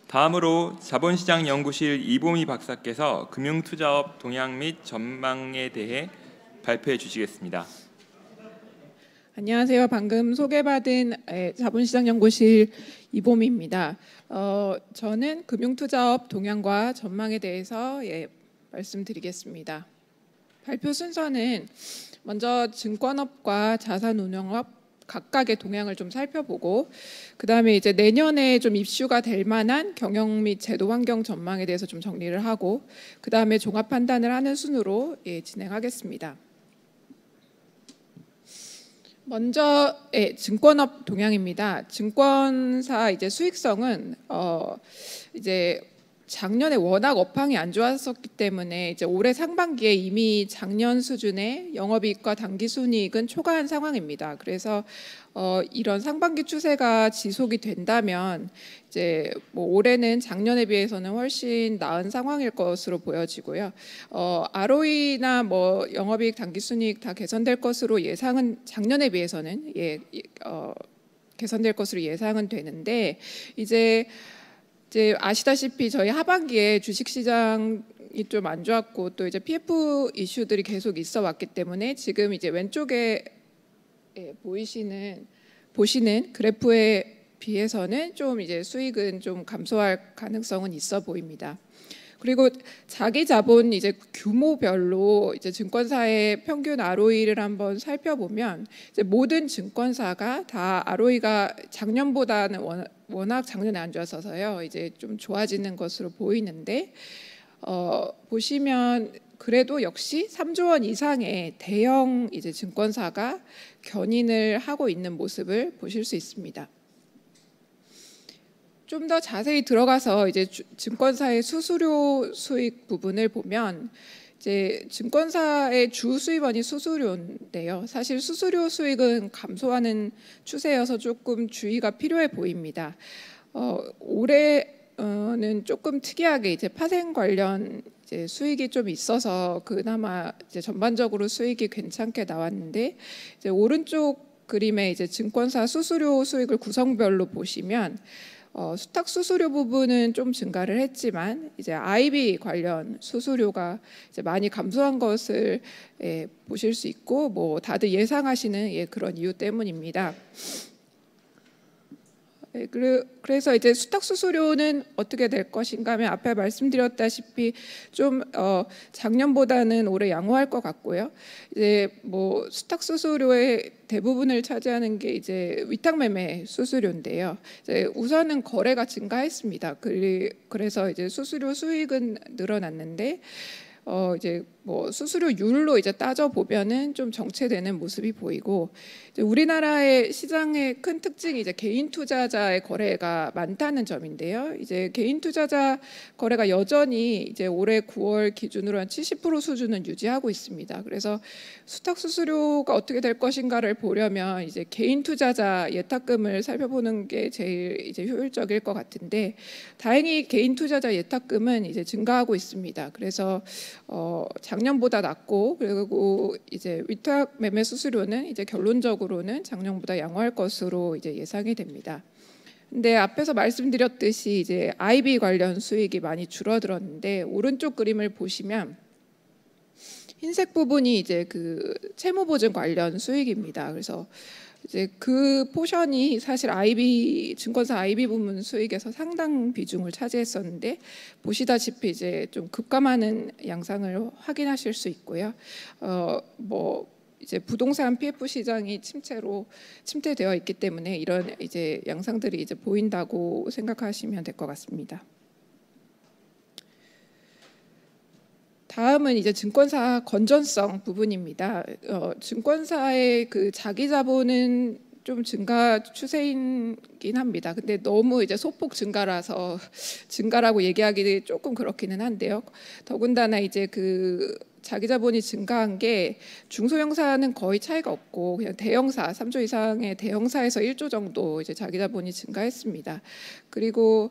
다음으로 자본시장 연구실 이보미 박사께서 금융투자업 동향 및 전망에 대해 발표해 주시겠습니다. 안녕하세요. 방금 소개받은 자본시장연구실 이보미입니다. 저는 금융투자업 동향과 전망에 대해서 말씀드리겠습니다. 발표 순서는 먼저 증권업과 자산운용업 각각의 동향을 좀 살펴보고, 그 다음에 이제 내년에 좀 이슈가 될 만한 경영 및 제도 환경 전망에 대해서 좀 정리를 하고, 그 다음에 종합 판단을 하는 순으로 진행하겠습니다. 먼저 증권업 동향입니다. 증권사 이제 수익성은 이제 작년에 워낙 업황이 안 좋았었기 때문에 이제 올해 상반기에 이미 작년 수준의 영업이익과 당기순이익은 초과한 상황입니다. 그래서 이런 상반기 추세가 지속이 된다면 이제 뭐 올해는 작년에 비해서는 훨씬 나은 상황일 것으로 보여지고요. ROE나 뭐 영업이익, 당기순이익 다 개선될 것으로 예상은 작년에 비해서는 개선될 것으로 예상은 되는데, 이제 아시다시피 저희 하반기에 주식시장이 좀 안 좋았고 또 이제 PF 이슈들이 계속 있어 왔기 때문에 지금 이제 왼쪽에 보시는 그래프에 비해서는 좀 이제 수익은 좀 감소할 가능성은 있어 보입니다. 그리고 자기 자본 이제 규모별로 이제 증권사의 평균 ROE를 한번 살펴보면 이제 모든 증권사가 다 ROE가 작년보다는 워낙 작년에 안 좋았어서요. 이제 좀 좋아지는 것으로 보이는데, 보시면 그래도 역시 3조 원 이상의 대형 이제 증권사가 견인을 하고 있는 모습을 보실 수 있습니다. 좀 더 자세히 들어가서 이제 증권사의 수수료 수익 부분을 보면, 이제 증권사의 주 수입원이 수수료인데요. 사실 수수료 수익은 감소하는 추세여서 조금 주의가 필요해 보입니다. 올해는 조금 특이하게 이제 파생 관련 이제 수익이 좀 있어서 그나마 이제 전반적으로 수익이 괜찮게 나왔는데, 이제 오른쪽 그림에 이제 증권사 수수료 수익을 구성별로 보시면 수탁 수수료 부분은 좀 증가를 했지만 이제 IB 관련 수수료가 이제 많이 감소한 것을 보실 수 있고, 뭐 다들 예상하시는 그런 이유 때문입니다. 그래서 이제 수탁 수수료는 어떻게 될 것인가 하면 앞에 말씀드렸다시피 좀 작년보다는 올해 양호할 것 같고요. 이제 뭐 수탁 수수료의 대부분을 차지하는 게 이제 위탁 매매 수수료인데요. 이제 우선은 거래가 증가했습니다. 그래서 이제 수수료 수익은 늘어났는데, 이제 뭐 수수료율로 이제 따져 보면은 좀 정체되는 모습이 보이고, 이제 우리나라의 시장의 큰 특징이 이제 개인 투자자의 거래가 많다는 점인데요. 이제 개인 투자자 거래가 여전히 이제 올해 9월 기준으로 한 70% 수준은 유지하고 있습니다. 그래서 수탁 수수료가 어떻게 될 것인가를 보려면 이제 개인 투자자 예탁금을 살펴보는 게 제일 이제 효율적일 것 같은데, 다행히 개인 투자자 예탁금은 이제 증가하고 있습니다. 그래서 작년보다 낮고, 그리고 이제 위탁 매매 수수료는 이제 결론적으로는 작년보다 양호할 것으로 이제 예상이 됩니다. 근데 앞에서 말씀드렸듯이 이제 IB 관련 수익이 많이 줄어들었는데, 오른쪽 그림을 보시면 흰색 부분이 이제 그 채무보증 관련 수익입니다. 그래서 이제 그 포션이 사실 증권사 IB 부문 수익에서 상당 비중을 차지했었는데, 보시다시피 이제 좀 급감하는 양상을 확인하실 수 있고요. 뭐 이제 부동산 PF 시장이 침체되어 있기 때문에 이런 이제 양상들이 이제 보인다고 생각하시면 될 것 같습니다. 다음은 이제 증권사 건전성 부분입니다. 증권사의 그 자기 자본은 좀 증가 추세이긴 합니다. 근데 너무 이제 소폭 증가라서 증가라고 얘기하기 조금 그렇기는 한데요. 더군다나 이제 그 자기 자본이 증가한 게 중소형사는 거의 차이가 없고, 그냥 대형사 3조 이상의 대형사에서 1조 정도 이제 자기 자본이 증가했습니다. 그리고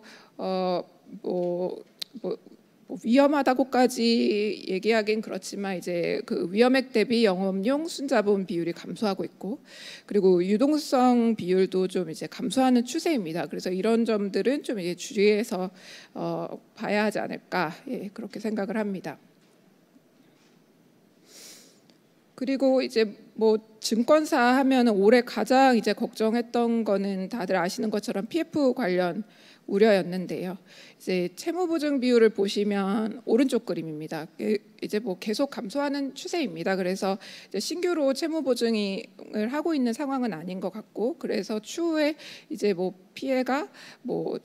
뭐 위험하다고까지 얘기하긴 그렇지만 이제 그 위험액 대비 영업용 순자본 비율이 감소하고 있고, 그리고 유동성 비율도 좀 이제 감소하는 추세입니다. 그래서 이런 점들은 좀 이제 주의해서 봐야 하지 않을까, 예, 그렇게 생각을 합니다. 그리고 이제 뭐 증권사 하면 올해 가장 이제 걱정했던 거는 다들 아시는 것처럼 PF 관련 우려였는데요. 이제 채무보증 비율을 보시면 오른쪽 그림입니다. 이제 뭐 계속 감소하는 추세입니다. 그래서 이제 신규로 채무보증을 하고 있는 상황은 아닌 것 같고, 그래서 추후에 이제 뭐 피해가 뭐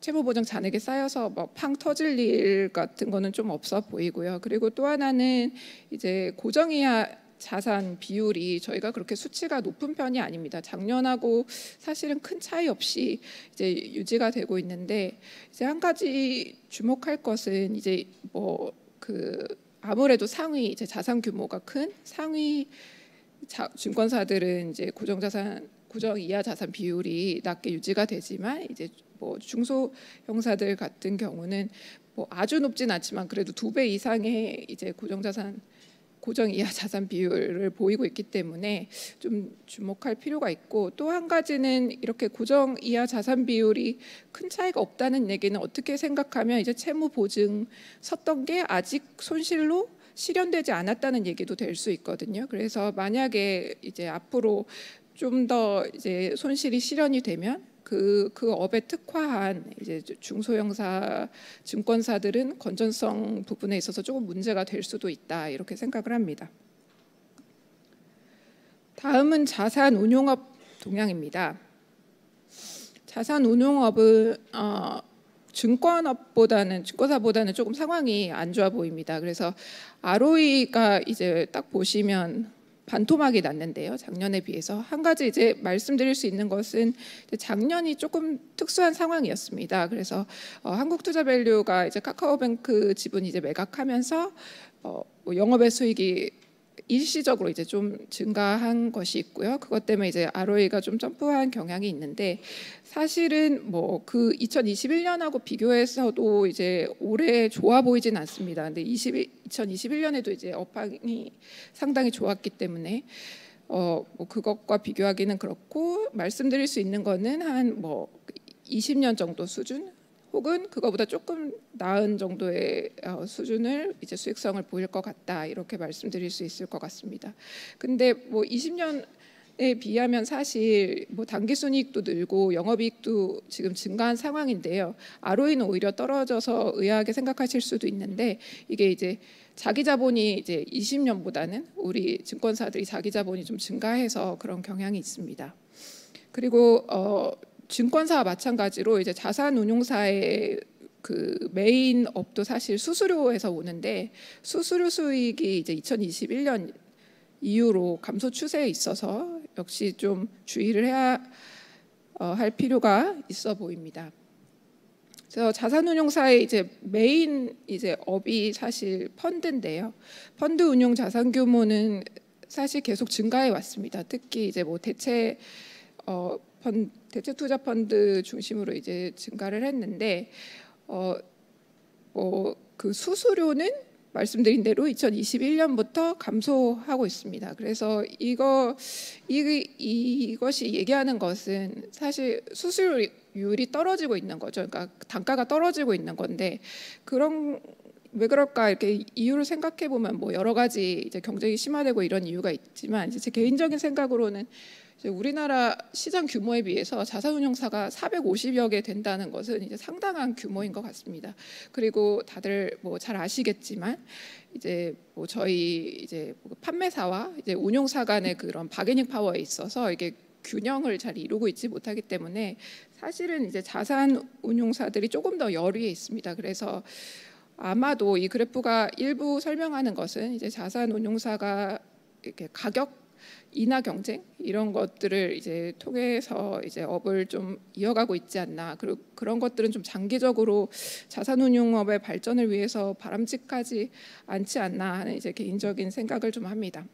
채무보증 잔액이 쌓여서 뭐 팡 터질 일 같은 거는 좀 없어 보이고요. 그리고 또 하나는 이제 고정이하 자산 비율이 저희가 그렇게 수치가 높은 편이 아닙니다. 작년하고 사실은 큰 차이 없이 이제 유지가 되고 있는데, 이제 한 가지 주목할 것은 이제 뭐 그 아무래도 상위 이제 자산 규모가 큰 상위 증권사들은 이제 고정 이하 자산 비율이 낮게 유지가 되지만, 이제 뭐 중소 형사들 같은 경우는 뭐 아주 높진 않지만 그래도 2배 이상의 이제 고정 이하 자산 비율을 보이고 있기 때문에 좀 주목할 필요가 있고, 또 한 가지는 이렇게 고정 이하 자산 비율이 큰 차이가 없다는 얘기는 어떻게 생각하면 이제 채무 보증 섰던 게 아직 손실로 실현되지 않았다는 얘기도 될 수 있거든요. 그래서 만약에 이제 앞으로 좀 더 이제 손실이 실현이 되면 그 업에 특화한 이제 중소형사 증권사들은 건전성 부분에 있어서 조금 문제가 될 수도 있다, 이렇게 생각을 합니다. 다음은 자산운용업 동향입니다. 자산운용업은 증권사보다는 조금 상황이 안 좋아 보입니다. 그래서 ROE가 이제 딱 보시면 반토막이 났는데요. 작년에 비해서 한 가지 이제 말씀드릴 수 있는 것은 작년이 조금 특수한 상황이었습니다. 그래서 한국투자밸류가 이제 카카오뱅크 지분 이제 매각하면서 뭐 영업의 수익이 일시적으로 이제 좀 증가한 것이 있고요. 그것 때문에 이제 ROE가 좀 점프한 경향이 있는데, 사실은 뭐 그 2021년하고 비교해서도 이제 올해 좋아 보이진 않습니다. 근데 2021년에도 이제 업황이 상당히 좋았기 때문에 뭐 그것과 비교하기는 그렇고, 말씀드릴 수 있는 거는 한 뭐 20년 정도 수준, 혹은 그거보다 조금 나은 정도의 수준을 이제 수익성을 보일 것 같다, 이렇게 말씀드릴 수 있을 것 같습니다. 근데 뭐 20년에 비하면 사실 뭐 당기순이익도 늘고 영업이익도 지금 증가한 상황인데요. ROE는 오히려 떨어져서 의아하게 생각하실 수도 있는데, 이게 이제 자기 자본이 이제 20년보다는 우리 증권사들이 자기 자본이 좀 증가해서 그런 경향이 있습니다. 그리고 증권사와 마찬가지로 이제 자산운용사의 그 메인 업도 사실 수수료에서 오는데, 수수료 수익이 이제 2021년 이후로 감소 추세에 있어서 역시 좀 주의를 해야 할 필요가 있어 보입니다. 그래서 자산운용사의 이제 메인 이제 업이 사실 펀드인데요. 펀드 운용 자산 규모는 사실 계속 증가해 왔습니다. 특히 이제 뭐 대체 투자 펀드 중심으로 이제 증가를 했는데, 뭐 그 수수료는 말씀드린 대로 2021년부터 감소하고 있습니다. 그래서 이것이 얘기하는 것은 사실 수수료율이 떨어지고 있는 거죠. 그러니까 단가가 떨어지고 있는 건데, 왜 그럴까 이렇게 이유를 생각해 보면 뭐 여러 가지 이제 경쟁이 심화되고 이런 이유가 있지만, 이제 제 개인적인 생각으로는 이제 우리나라 시장 규모에 비해서 자산운용사가 450여 개 된다는 것은 이제 상당한 규모인 것 같습니다. 그리고 다들 뭐 잘 아시겠지만 이제 뭐 저희 이제 판매사와 이제 운용사 간의 그런 바게닝 파워에 있어서 이게 균형을 잘 이루고 있지 못하기 때문에 사실은 이제 자산운용사들이 조금 더 열위에 있습니다. 그래서 아마도 이 그래프가 일부 설명하는 것은 이제 자산운용사가 이렇게 가격 인하 경쟁 이런 것들을 이제 통해서 이제 업을 좀 이어가고 있지 않나, 그리고 그런 것들은 좀 장기적으로 자산운용업의 발전을 위해서 바람직하지 않지 않나 하는 이제 개인적인 생각을 좀 합니다.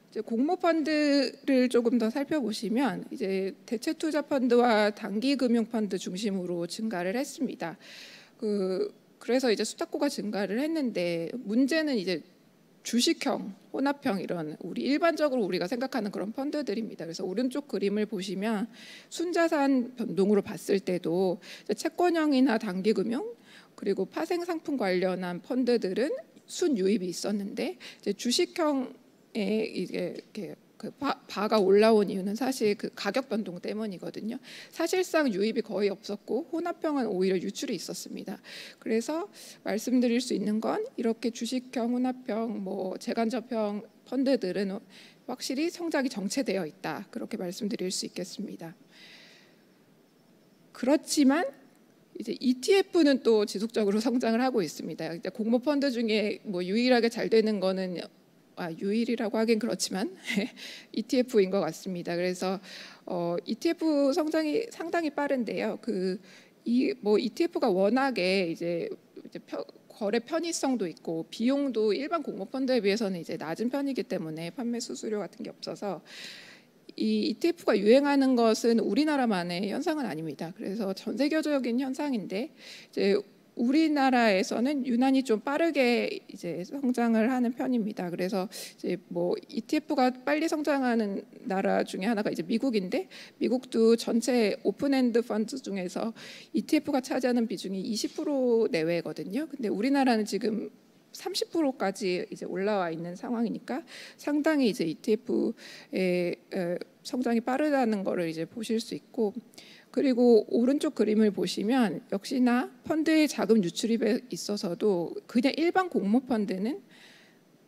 이제 공모펀드를 조금 더 살펴보시면 이제 대체투자펀드와 단기금융펀드 중심으로 증가를 했습니다. 그래서 이제 수탁고가 증가를 했는데 문제는 이제 주식형, 혼합형 이런 우리 일반적으로 우리가 생각하는 그런 펀드들입니다. 그래서 오른쪽 그림을 보시면 순자산 변동으로 봤을 때도 채권형이나 단기금융 그리고 파생상품 관련한 펀드들은 순유입이 있었는데 이제 주식형에 이게 이렇게 그 바가 올라온 이유는 사실 그 가격 변동 때문이거든요. 사실상 유입이 거의 없었고 혼합형은 오히려 유출이 있었습니다. 그래서 말씀드릴 수 있는 건 이렇게 주식형, 혼합형, 뭐 재간접형 펀드들은 확실히 성장이 정체되어 있다. 그렇게 말씀드릴 수 있겠습니다. 그렇지만 이제 ETF는 또 지속적으로 성장을 하고 있습니다. 이제 공모 펀드 중에 뭐 유일하게 잘 되는 거는 유일이라고 하긴 그렇지만 ETF인 것 같습니다. 그래서 ETF 성장이 상당히 빠른데요. 뭐 ETF가 워낙에 이제 거래 편의성도 있고 비용도 일반 공모 펀드에 비해서는 이제 낮은 편이기 때문에 판매 수수료 같은 게 없어서 이 ETF가 유행하는 것은 우리나라만의 현상은 아닙니다. 그래서 전 세계적인 현상인데 이제 우리나라에서는 유난히 좀 빠르게 이제 성장을 하는 편입니다. 그래서 이제 뭐 ETF가 빨리 성장하는 나라 중에 하나가 이제 미국인데 미국도 전체 오픈엔드 펀드 중에서 ETF가 차지하는 비중이 20% 내외거든요. 근데 우리나라는 지금 30%까지 이제 올라와 있는 상황이니까 상당히 이제 ETF의 성장이 빠르다는 거를 이제 보실 수 있고 그리고 오른쪽 그림을 보시면 역시나 펀드의 자금 유출입에 있어서도 그냥 일반 공모 펀드는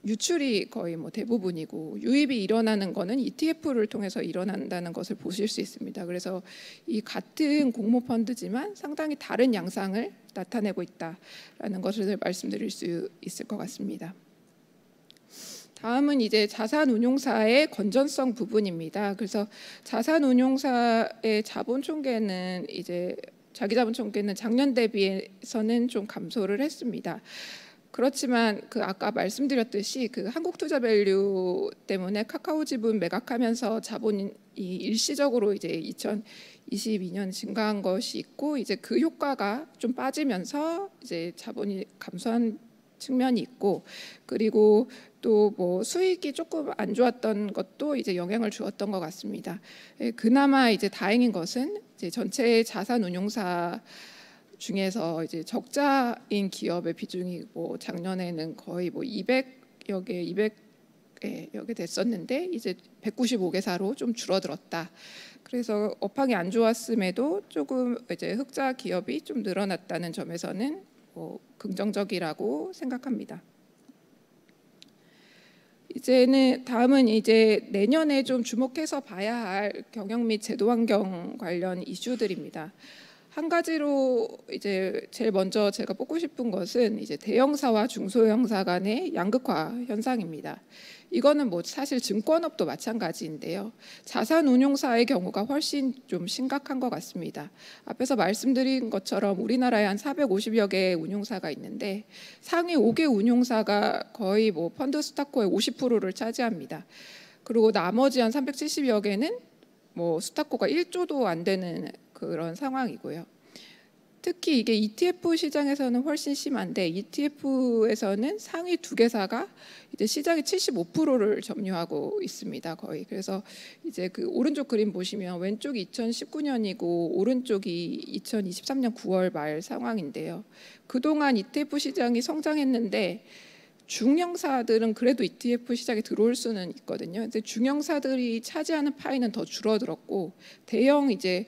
유출이 거의 뭐 대부분이고 유입이 일어나는 거는 ETF를 통해서 일어난다는 것을 보실 수 있습니다. 그래서 이 같은 공모 펀드지만 상당히 다른 양상을 나타내고 있다라는 것을 말씀드릴 수 있을 것 같습니다. 다음은 이제 자산운용사의 건전성 부분입니다. 그래서 자산운용사의 자본총계는 이제 자기자본총계는 작년 대비해서는 좀 감소를 했습니다. 그렇지만 그 아까 말씀드렸듯이 그 한국투자밸류 때문에 카카오지분 매각하면서 자본이 일시적으로 이제 2022년 증가한 것이 있고 이제 그 효과가 좀 빠지면서 이제 자본이 감소한 측면이 있고 그리고 또 뭐 수익이 조금 안 좋았던 것도 이제 영향을 주었던 것 같습니다. 그나마 이제 다행인 것은 이제 전체 자산운용사 중에서 이제 적자인 기업의 비중이 뭐 작년에는 거의 뭐 200여 개 됐었는데 이제 195개사로 좀 줄어들었다. 그래서 업황이 안 좋았음에도 조금 이제 흑자 기업이 좀 늘어났다는 점에서는 뭐 긍정적이라고 생각합니다. 다음은 이제 내년에 좀 주목해서 봐야 할 경영 및 제도 환경 관련 이슈들입니다. 한 가지로 이제 제일 먼저 제가 뽑고 싶은 것은 이제 대형사와 중소형사 간의 양극화 현상입니다. 이거는 뭐 사실 증권업도 마찬가지인데요. 자산운용사의 경우가 훨씬 좀 심각한 것 같습니다. 앞에서 말씀드린 것처럼 우리나라에 한 450여 개의 운용사가 있는데 상위 5개 운용사가 거의 뭐 펀드 스타코의 50%를 차지합니다. 그리고 나머지 한 370여 개는 뭐 스타코가 1조도 안 되는 그런 상황이고요. 특히 이게 ETF 시장에서는 훨씬 심한데 ETF에서는 상위 2개사가 이제 시장의 75%를 점유하고 있습니다. 거의. 그래서 이제 그 오른쪽 그림 보시면 왼쪽이 2019년이고 오른쪽이 2023년 9월 말 상황인데요. 그동안 ETF 시장이 성장했는데 중형사들은 그래도 ETF 시장에 들어올 수는 있거든요. 근데 중형사들이 차지하는 파이는 더 줄어들었고 대형 이제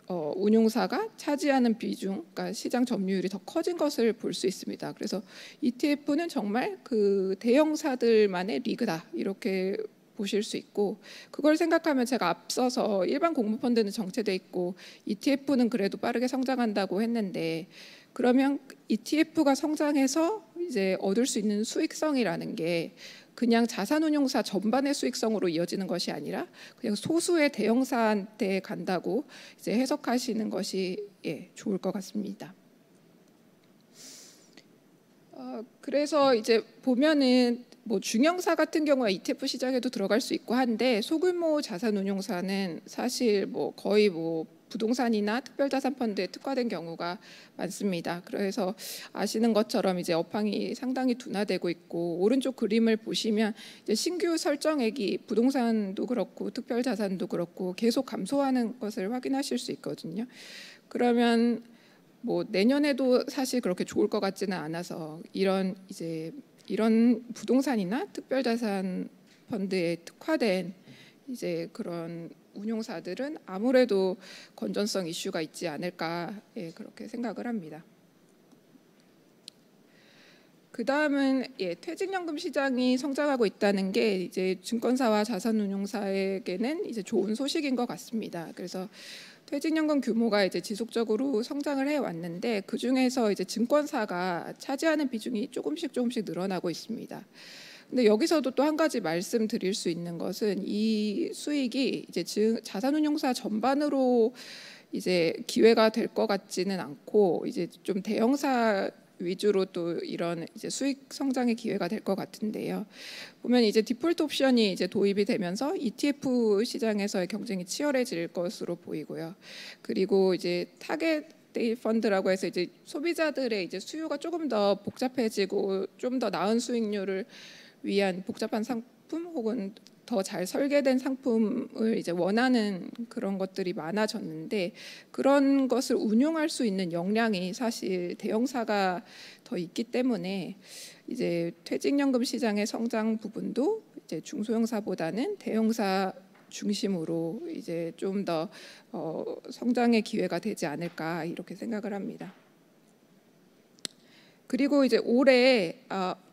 운용사가 차지하는 비중, 그러니까 시장 점유율이 더 커진 것을 볼 수 있습니다. 그래서 ETF는 정말 그 대형사들만의 리그다 이렇게 보실 수 있고 그걸 생각하면 제가 앞서서 일반 공모펀드는 정체돼 있고 ETF는 그래도 빠르게 성장한다고 했는데 그러면 ETF가 성장해서 이제 얻을 수 있는 수익성이라는 게 그냥 자산운용사 전반의 수익성으로 이어지는 것이 아니라 그냥 소수의 대형사한테 간다고 이제 해석하시는 것이 좋을 것 같습니다. 그래서 이제 보면은 뭐 중형사 같은 경우에 ETF 시장에도 들어갈 수 있고 한데 소규모 자산운용사는 사실 뭐 거의 뭐 부동산이나 특별자산 펀드에 특화된 경우가 많습니다. 그래서 아시는 것처럼 이제 업황이 상당히 둔화되고 있고, 오른쪽 그림을 보시면 이제 신규 설정액이 부동산도 그렇고 특별자산도 그렇고 계속 감소하는 것을 확인하실 수 있거든요. 그러면 뭐 내년에도 사실 그렇게 좋을 것 같지는 않아서 이런 부동산이나 특별자산 펀드에 특화된 이제 그런 운용사들은 아무래도 건전성 이슈가 있지 않을까, 그렇게 생각을 합니다. 그 다음은 퇴직연금 시장이 성장하고 있다는 게 이제 증권사와 자산운용사에게는 이제 좋은 소식인 것 같습니다. 그래서 퇴직연금 규모가 이제 지속적으로 성장을 해 왔는데, 그 중에서 이제 증권사가 차지하는 비중이 조금씩 늘어나고 있습니다. 근데 여기서도 또 한 가지 말씀드릴 수 있는 것은 이 수익이 이제 자산운용사 전반으로 이제 기회가 될 것 같지는 않고, 이제 좀 대형사 위주로 또 이런 이제 수익 성장의 기회가 될 것 같은데요. 보면 이제 디폴트 옵션이 이제 도입이 되면서 ETF 시장에서의 경쟁이 치열해질 것으로 보이고요. 그리고 이제 타겟 데이 펀드라고 해서 이제 소비자들의 이제 수요가 조금 더 복잡해지고 좀 더 나은 수익률을 위한 복잡한 상품 혹은 더 잘 설계된 상품을 이제 원하는 그런 것들이 많아졌는데, 그런 것을 운용할 수 있는 역량이 사실 대형사가 더 있기 때문에 이제 퇴직연금 시장의 성장 부분도 이제 중소형사보다는 대형사 중심으로 이제 좀 더 성장의 기회가 되지 않을까, 이렇게 생각을 합니다. 그리고 이제 올해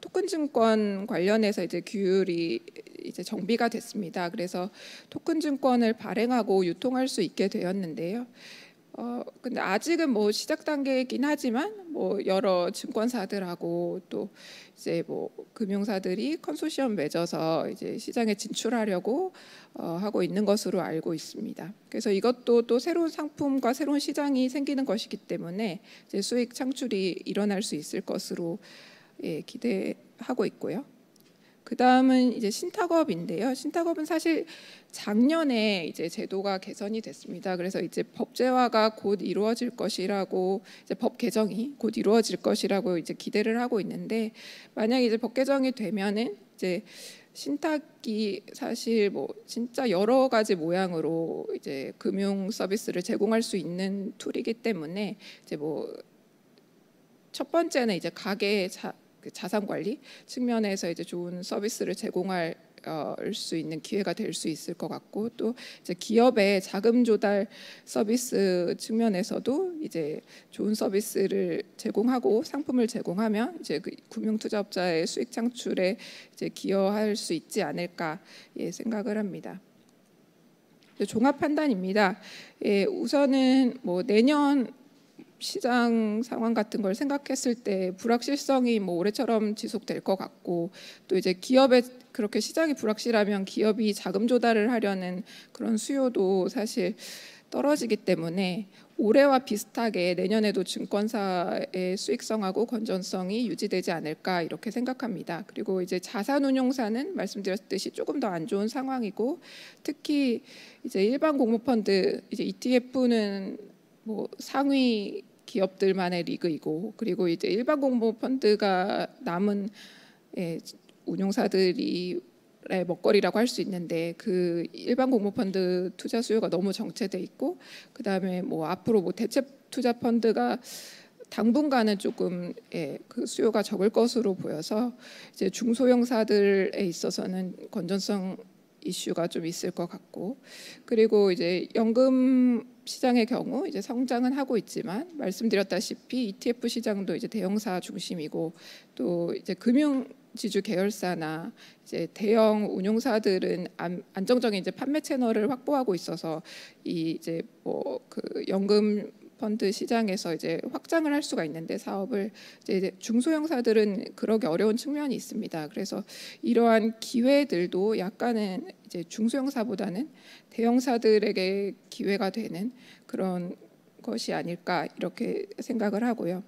토큰 증권 관련해서 이제 규율이 이제 정비가 됐습니다. 그래서 토큰 증권을 발행하고 유통할 수 있게 되었는데요. 근데 아직은 뭐 시작 단계이긴 하지만 뭐 여러 증권사들하고 또 이제 뭐 금융사들이 컨소시엄 맺어서 이제 시장에 진출하려고 하고 있는 것으로 알고 있습니다. 그래서 이것도 또 새로운 상품과 새로운 시장이 생기는 것이기 때문에 이제 수익 창출이 일어날 수 있을 것으로 기대하고 있고요. 그 다음은 이제 신탁업인데요. 신탁업은 사실 작년에 이제 제도가 개선이 됐습니다. 그래서 이제 법제화가 곧 이루어질 것이라고, 이제 법 개정이 곧 이루어질 것이라고 이제 기대를 하고 있는데, 만약 이제 법 개정이 되면은 이제 신탁이 사실 뭐 진짜 여러 가지 모양으로 이제 금융 서비스를 제공할 수 있는 툴이기 때문에 이제 뭐 첫 번째는 이제 가계 자산 관리 측면에서 이제 좋은 서비스를 제공할 수 있는 기회가 될 수 있을 것 같고, 또 이제 기업의 자금 조달 서비스 측면에서도 이제 좋은 서비스를 제공하고 상품을 제공하면 이제 그 금융투자업자의 수익 창출에 이제 기여할 수 있지 않을까, 생각을 합니다. 종합 판단입니다. 우선은 뭐 내년 시장 상황 같은 걸 생각했을 때 불확실성이 뭐 올해처럼 지속될 것 같고, 또 이제 기업의 그렇게 시장이 불확실하면 기업이 자금 조달을 하려는 그런 수요도 사실 떨어지기 때문에 올해와 비슷하게 내년에도 증권사의 수익성하고 건전성이 유지되지 않을까, 이렇게 생각합니다. 그리고 이제 자산운용사는 말씀드렸듯이 조금 더 안 좋은 상황이고, 특히 이제 일반 공모펀드 이제 ETF는 뭐 상위 기업들만의 리그이고, 그리고 이제 일반 공모펀드가 남은 운용사들이 먹거리라고 할 수 있는데, 그 일반 공모펀드 투자 수요가 너무 정체돼 있고, 그 다음에 뭐 앞으로 뭐 대체 투자 펀드가 당분간은 조금 그 수요가 적을 것으로 보여서 이제 중소형사들에 있어서는 건전성 이슈가 좀 있을 것 같고, 그리고 이제 연금 시장의 경우 이제 성장은 하고 있지만 말씀드렸다시피 ETF 시장도 이제 대형사 중심이고, 또 이제 금융 지주 계열사나 이제 대형 운용사들은 안정적인 이제 판매 채널을 확보하고 있어서 이 이제 뭐 그 연금 펀드 시장에서 이제 확장을 할 수가 있는데, 사업을 이제 중소형사들은 그러기 어려운 측면이 있습니다. 그래서 이러한 기회들도 약간은 이제 중소형사보다는 대형사들에게 기회가 되는 그런 것이 아닐까, 이렇게 생각을 하고요.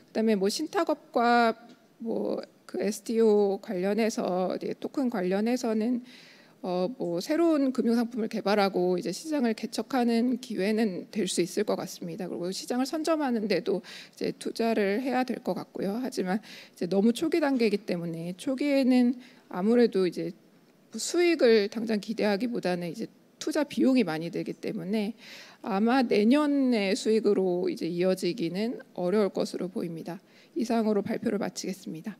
그다음에 뭐 신탁업과 뭐 그 STO 관련해서 토큰 관련해서는 뭐 새로운 금융 상품을 개발하고 이제 시장을 개척하는 기회는 될 수 있을 것 같습니다. 그리고 시장을 선점하는데도 이제 투자를 해야 될 것 같고요. 하지만 이제 너무 초기 단계이기 때문에 초기에는 아무래도 이제 수익을 당장 기대하기보다는 이제 투자 비용이 많이 들기 때문에 아마 내년의 수익으로 이제 이어지기는 어려울 것으로 보입니다. 이상으로 발표를 마치겠습니다.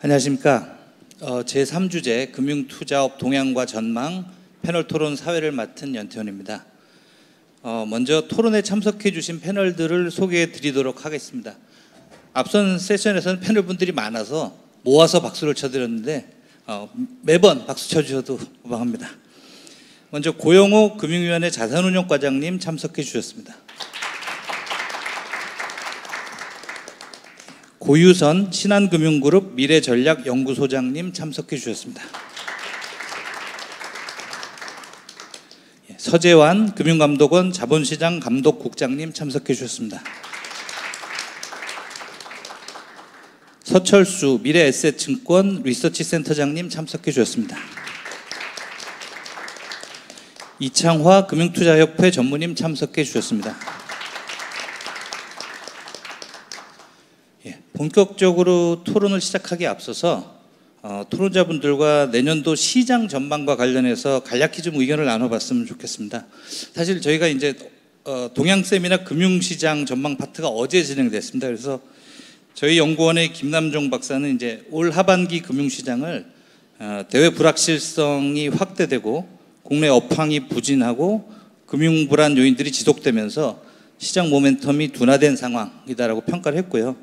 안녕하십니까. 제3주제 금융투자업 동향과 전망 패널 토론 사회를 맡은 연태원입니다. 먼저 토론에 참석해 주신 패널들을 소개해 드리도록 하겠습니다. 앞선 세션에서는 패널분들이 많아서 모아서 박수를 쳐드렸는데 매번 박수 쳐주셔도 무방합니다. 먼저 고영호 금융위원회 자산운용과장님 참석해 주셨습니다. 고유선 신한금융그룹 미래전략연구소장님 참석해 주셨습니다. 서재환 금융감독원 자본시장 감독국장님 참석해 주셨습니다. 서철수 미래에셋증권 리서치센터장님 참석해 주셨습니다. 이창화 금융투자협회 전무님 참석해 주셨습니다. 본격적으로 토론을 시작하기에 앞서서 토론자분들과 내년도 시장 전망과 관련해서 간략히 좀 의견을 나눠봤으면 좋겠습니다. 사실 저희가 이제 동양세미나 금융시장 전망 파트가 어제 진행됐습니다. 그래서 저희 연구원의 김남종 박사는 이제 올 하반기 금융시장을 대외 불확실성이 확대되고 국내 업황이 부진하고 금융 불안 요인들이 지속되면서 시장 모멘텀이 둔화된 상황이다라고 평가를 했고요.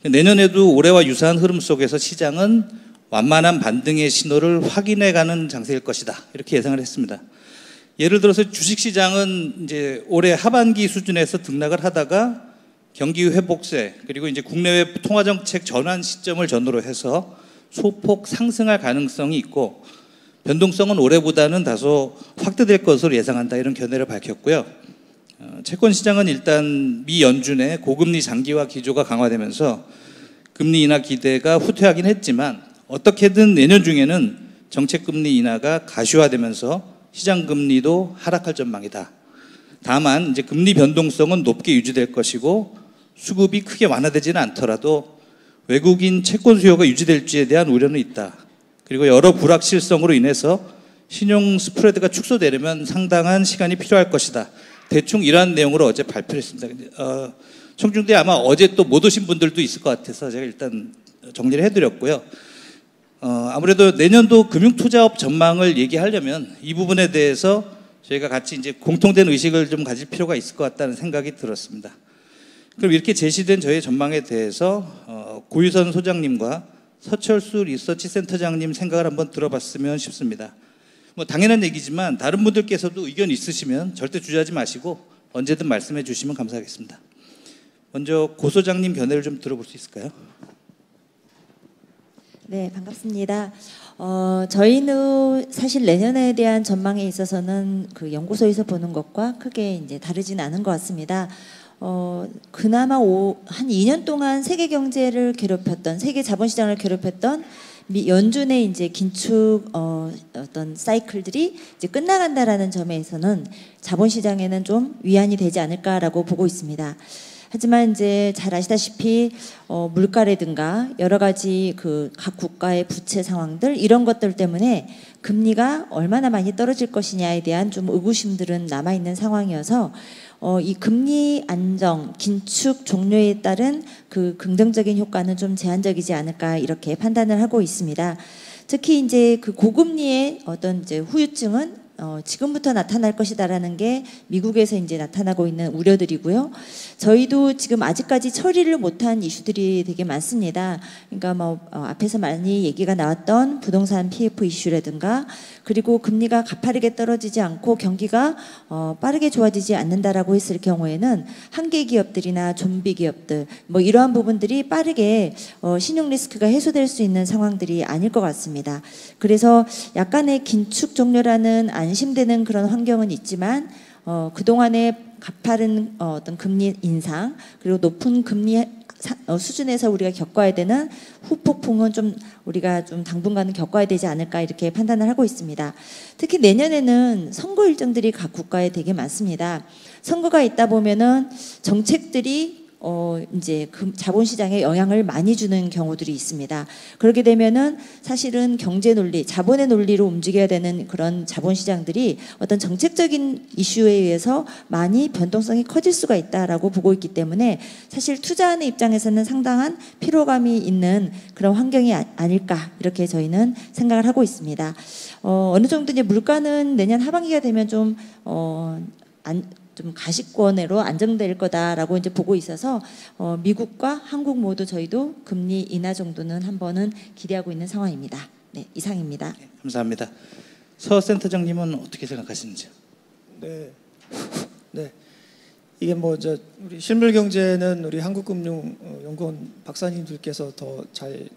내년에도 올해와 유사한 흐름 속에서 시장은 완만한 반등의 신호를 확인해가는 장세일 것이다, 이렇게 예상을 했습니다. 예를 들어서 주식시장은 이제 올해 하반기 수준에서 등락을 하다가 경기 회복세 그리고 이제 국내외 통화정책 전환 시점을 전후로 해서 소폭 상승할 가능성이 있고 변동성은 올해보다는 다소 확대될 것으로 예상한다, 이런 견해를 밝혔고요. 채권시장은 일단 미 연준의 고금리 장기화 기조가 강화되면서 금리 인하 기대가 후퇴하긴 했지만 어떻게든 내년 중에는 정책금리 인하가 가시화되면서 시장금리도 하락할 전망이다. 다만 이제 금리 변동성은 높게 유지될 것이고 수급이 크게 완화되지는 않더라도 외국인 채권 수요가 유지될지에 대한 우려는 있다. 그리고 여러 불확실성으로 인해서 신용 스프레드가 축소되려면 상당한 시간이 필요할 것이다. 대충 이러한 내용으로 어제 발표를 했습니다. 청중대에 아마 어제 또 못 오신 분들도 있을 것 같아서 제가 일단 정리를 해드렸고요. 아무래도 내년도 금융투자업 전망을 얘기하려면 이 부분에 대해서 저희가 같이 이제 공통된 의식을 좀 가질 필요가 있을 것 같다는 생각이 들었습니다. 그럼 이렇게 제시된 저희 전망에 대해서 고유선 소장님과 서철수 리서치센터장님 생각을 한번 들어봤으면 싶습니다. 뭐 당연한 얘기지만 다른 분들께서도 의견 있으시면 절대 주저하지 마시고 언제든 말씀해 주시면 감사하겠습니다. 먼저 고 소장님 견해를 좀 들어볼 수 있을까요? 네, 반갑습니다. 저희는 사실 내년에 대한 전망에 있어서는 그 연구소에서 보는 것과 크게 이제 다르진 않은 것 같습니다. 그나마 한 2년 동안 세계 경제를 괴롭혔던, 세계 자본시장을 괴롭혔던 연준의 이제 긴축 어떤 사이클들이 이제 끝나간다라는 점에서는 자본시장에는 좀 위안이 되지 않을까라고 보고 있습니다. 하지만 이제 잘 아시다시피 물가라든가 여러 가지 그 각 국가의 부채 상황들 이런 것들 때문에 금리가 얼마나 많이 떨어질 것이냐에 대한 좀 의구심들은 남아 있는 상황이어서 이 금리 안정, 긴축 종료에 따른 그 긍정적인 효과는 좀 제한적이지 않을까 이렇게 판단을 하고 있습니다. 특히 이제 그 고금리의 어떤 이제 후유증은 지금부터 나타날 것이다라는 게 미국에서 이제 나타나고 있는 우려들이고요. 저희도 지금 아직까지 처리를 못한 이슈들이 되게 많습니다. 그러니까 뭐 앞에서 많이 얘기가 나왔던 부동산 PF 이슈라든가, 그리고 금리가 가파르게 떨어지지 않고 경기가 빠르게 좋아지지 않는다라고 했을 경우에는 한계 기업들이나 좀비 기업들 뭐 이러한 부분들이 빠르게 신용 리스크가 해소될 수 있는 상황들이 아닐 것 같습니다. 그래서 약간의 긴축 종료라는 안심되는 그런 환경은 있지만 그동안의 가파른 어떤 금리 인상, 그리고 높은 금리 수준에서 우리가 겪어야 되는 후폭풍은 좀 우리가 좀 당분간은 겪어야 되지 않을까 이렇게 판단을 하고 있습니다. 특히 내년에는 선거 일정들이 각 국가에 되게 많습니다. 선거가 있다 보면은 정책들이 이제 자본시장에 영향을 많이 주는 경우들이 있습니다. 그렇게 되면은 사실은 경제 논리, 자본의 논리로 움직여야 되는 그런 자본시장들이 어떤 정책적인 이슈에 의해서 많이 변동성이 커질 수가 있다라고 보고 있기 때문에 사실 투자하는 입장에서는 상당한 피로감이 있는 그런 환경이 아닐까 이렇게 저희는 생각을 하고 있습니다. 어느 정도 이제 물가는 내년 하반기가 되면 좀 가시권으로 안정될 거다라고 이제 보고 있어서 미국과 한국 모두 저희도 금리 인하 정도는 한 번은 기대하고 있는 상황입니다. 네, 이상입니다. 네, 감사합니다. 서 센터장님은 어떻게 생각하시는지요? 네, 네. 이게 뭐 우리 실물경제는 우리 한국금융연구원 박사님들께서 더 잘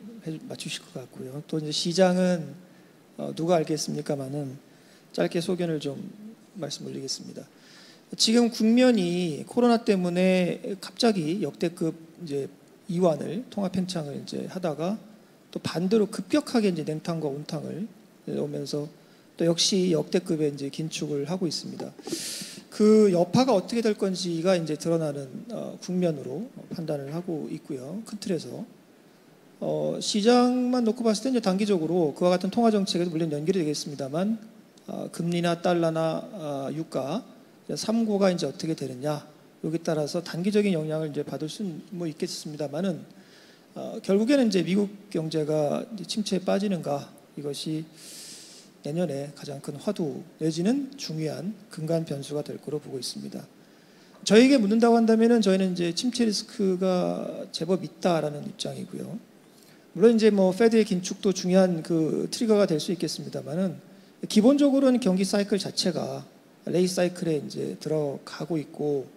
맞추실 것 같고요. 또 이제 시장은 누가 알겠습니까만은 짧게 소견을 좀 말씀 올리겠습니다. 지금 국면이 코로나 때문에 갑자기 역대급 이제 이완을 통합 팽창을 이제 하다가 또 반대로 급격하게 이제 냉탕과 온탕을 오면서 또 역시 역대급의 이제 긴축을 하고 있습니다. 그 여파가 어떻게 될 건지가 이제 드러나는 국면으로 판단을 하고 있고요. 큰 틀에서 시장만 놓고 봤을 때 이제 단기적으로 그와 같은 통화 정책에도 물론 연결이 되겠습니다만 금리나 달러나 유가 3고가 이제 어떻게 되느냐 여기에 따라서 단기적인 영향을 이제 받을 수는 뭐 있겠습니다만은 결국에는 이제 미국 경제가 이제 침체에 빠지는가 이것이 내년에 가장 큰 화두 내지는 중요한 근간 변수가 될 거로 보고 있습니다. 저에게 묻는다고 한다면은 저희는 이제 침체 리스크가 제법 있다라는 입장이고요. 물론 이제 뭐 페드의 긴축도 중요한 그 트리거가 될 수 있겠습니다만은 기본적으로는 경기 사이클 자체가 레이 사이클에 이제 들어가고 있고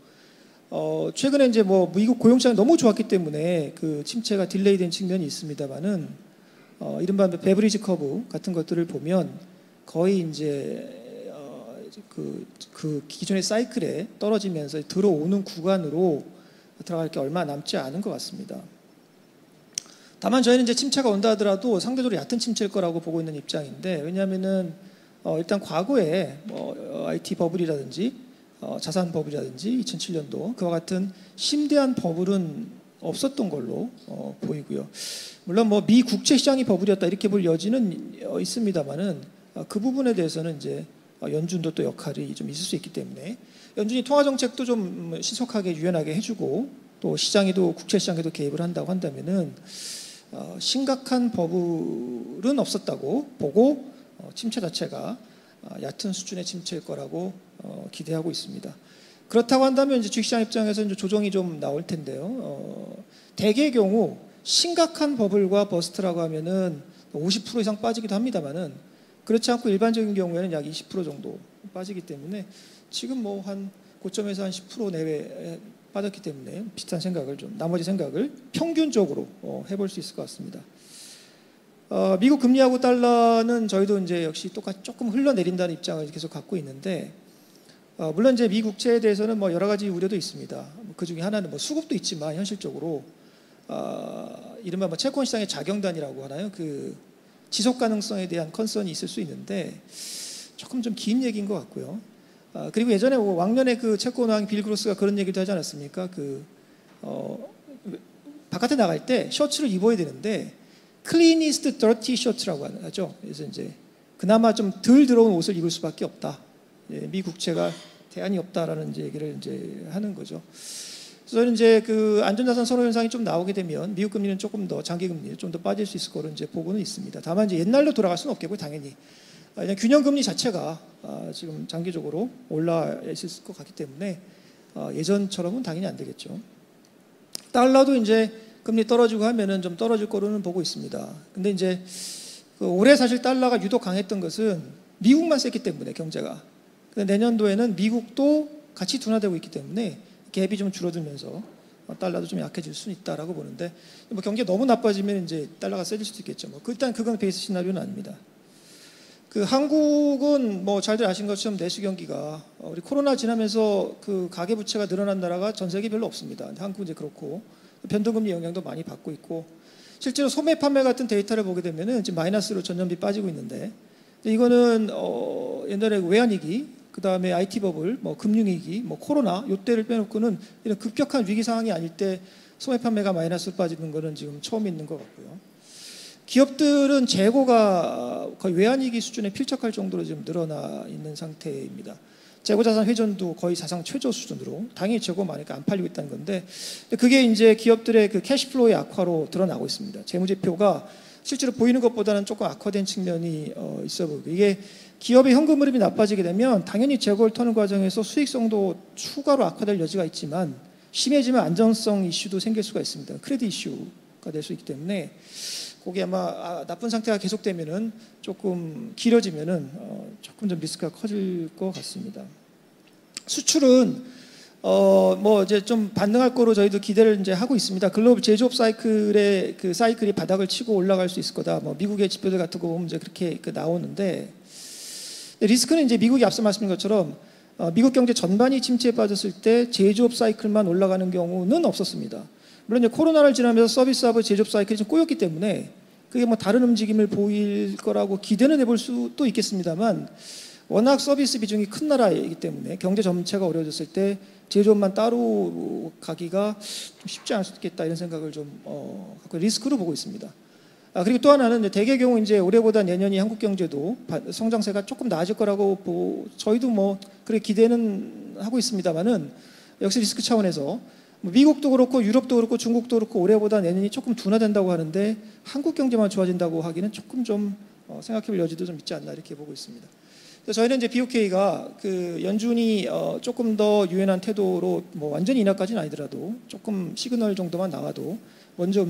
최근에 이제 뭐 미국 고용 시장이 너무 좋았기 때문에 그 침체가 딜레이된 측면이 있습니다만은 이른바 베브리지 커브 같은 것들을 보면 거의 이제 그 기존의 사이클에 떨어지면서 들어오는 구간으로 들어갈 게 얼마 남지 않은 것 같습니다. 다만 저희는 이제 침체가 온다 하더라도 상대적으로 얕은 침체일 거라고 보고 있는 입장인데 왜냐하면은 일단 과거에 뭐 IT 버블이라든지 자산 버블이라든지 2007년도 그와 같은 심대한 버블은 없었던 걸로 보이고요. 물론 뭐 미 국채 시장이 버블이었다 이렇게 볼 여지는 있습니다만은 그 부분에 대해서는 이제 연준도 또 역할이 좀 있을 수 있기 때문에 연준이 통화 정책도 좀 신속하게 유연하게 해주고 또 시장에도 국채 시장에도 개입을 한다고 한다면은 심각한 버블은 없었다고 보고 침체 자체가 얕은 수준의 침체일 거라고 기대하고 있습니다. 그렇다고 한다면 이제 주식시장 입장에서 이제 조정이 좀 나올 텐데요. 대개의 경우 심각한 버블과 버스트라고 하면은 50% 이상 빠지기도 합니다만은 그렇지 않고 일반적인 경우에는 약 20% 정도 빠지기 때문에 지금 뭐 한 고점에서 한 10% 내외 빠졌기 때문에 비슷한 생각을 좀 나머지 생각을 평균적으로 해볼 수 있을 것 같습니다. 미국 금리하고 달러는 저희도 이제 역시 똑같이 조금 흘러내린다는 입장을 계속 갖고 있는데 물론 이제 미국채에 대해서는 뭐 여러 가지 우려도 있습니다. 그 중에 하나는 뭐 수급도 있지만 현실적으로 이른바 뭐 채권 시장의 자경단이라고 하나요? 그 지속 가능성에 대한 컨선이 있을 수 있는데 조금 좀 긴 얘기인 것 같고요. 그리고 예전에 왕년에 그 채권왕 빌 그로스가 그런 얘기도 하지 않았습니까? 바깥에 나갈 때 셔츠를 입어야 되는데 cleanest dirty shirt라고 하죠. 그래서 이제 그나마 좀 덜 들어온 옷을 입을 수밖에 없다. 미 국채가 대안이 없다라는 이제 얘기를 이제 하는 거죠. 그래서 저는 이제 그 안전자산 선호 현상이 좀 나오게 되면 미국 금리는 조금 더 장기 금리 좀 더 빠질 수 있을 거로 이제 보고는 있습니다. 다만 이제 옛날로 돌아갈 수는 없겠고 당연히 그냥 균형금리 자체가 지금 장기적으로 올라 있을 것 같기 때문에 예전처럼은 당연히 안 되겠죠. 달러도 이제 금리 떨어지고 하면은 좀 떨어질 거로는 보고 있습니다. 근데 이제 올해 사실 달러가 유독 강했던 것은 미국만 셌기 때문에 경제가. 근데 내년도에는 미국도 같이 둔화되고 있기 때문에 갭이 좀 줄어들면서 달러도 좀 약해질 수는 있다라고 보는데 뭐 경기가 너무 나빠지면 이제 달러가 세질 수도 있겠죠. 뭐 일단 그건 베이스 시나리오는 아닙니다. 한국은 뭐 잘들 아신 것처럼 내수 경기가 우리 코로나 지나면서 가계 부채가 늘어난 나라가 전 세계 별로 없습니다. 한국은 이제 그렇고 변동금리 영향도 많이 받고 있고 실제로 소매 판매 같은 데이터를 보게 되면은 지금 마이너스로 전년비 빠지고 있는데 이거는 옛날에 외환위기, 그 다음에 IT 버블, 뭐 금융위기, 뭐 코로나 요때를 빼놓고는 이런 급격한 위기 상황이 아닐 때 소매 판매가 마이너스로 빠지는 거는 지금 처음 있는 것 같고요. 기업들은 재고가 거의 외환위기 수준에 필적할 정도로 지금 늘어나 있는 상태입니다. 재고자산 회전도 거의 사상 최저 수준으로 당연히 재고 많으니까 안 팔리고 있다는 건데 그게 이제 기업들의 캐시플로우의 악화로 드러나고 있습니다. 재무제표가 실제로 보이는 것보다는 조금 악화된 측면이 있어 보이고 이게 기업의 현금 흐름이 나빠지게 되면 당연히 재고를 터는 과정에서 수익성도 추가로 악화될 여지가 있지만 심해지면 안정성 이슈도 생길 수가 있습니다. 크레딧 이슈가 될 수 있기 때문에 그게 아마 나쁜 상태가 계속되면은 조금 길어지면은 조금 좀 리스크가 커질 것 같습니다. 수출은 뭐 이제 좀 반등할 거로 저희도 기대를 이제 하고 있습니다. 글로벌 제조업 사이클의 사이클이 바닥을 치고 올라갈 수 있을 거다. 뭐 미국의 지표들 같은 거 보면 이제 그렇게 나오는데 리스크는 이제 미국이 앞서 말씀드린 것처럼 미국 경제 전반이 침체에 빠졌을 때 제조업 사이클만 올라가는 경우는 없었습니다. 물론 이제 코로나를 지나면서 서비스하고 제조업 사이클이 좀 꼬였기 때문에 그게 뭐 다른 움직임을 보일 거라고 기대는 해볼 수도 있겠습니다만 워낙 서비스 비중이 큰 나라이기 때문에 경제 전체가 어려워졌을 때 제조업만 따로 가기가 좀 쉽지 않을 수 있겠다 이런 생각을 좀 갖고 리스크로 보고 있습니다. 그리고 또 하나는 대개 경우 이제 올해보다 내년이 한국 경제도 성장세가 조금 나아질 거라고 저희도 뭐 그렇게 기대는 하고 있습니다만은 역시 리스크 차원에서 미국도 그렇고 유럽도 그렇고 중국도 그렇고 올해보다 내년이 조금 둔화된다고 하는데 한국 경제만 좋아진다고 하기는 조금 좀 생각해볼 여지도 좀 있지 않나 이렇게 보고 있습니다. 그래서 저희는 이제 BOK가 연준이 조금 더 유연한 태도로 뭐 완전히 인하까지는 아니더라도 조금 시그널 정도만 나와도 먼저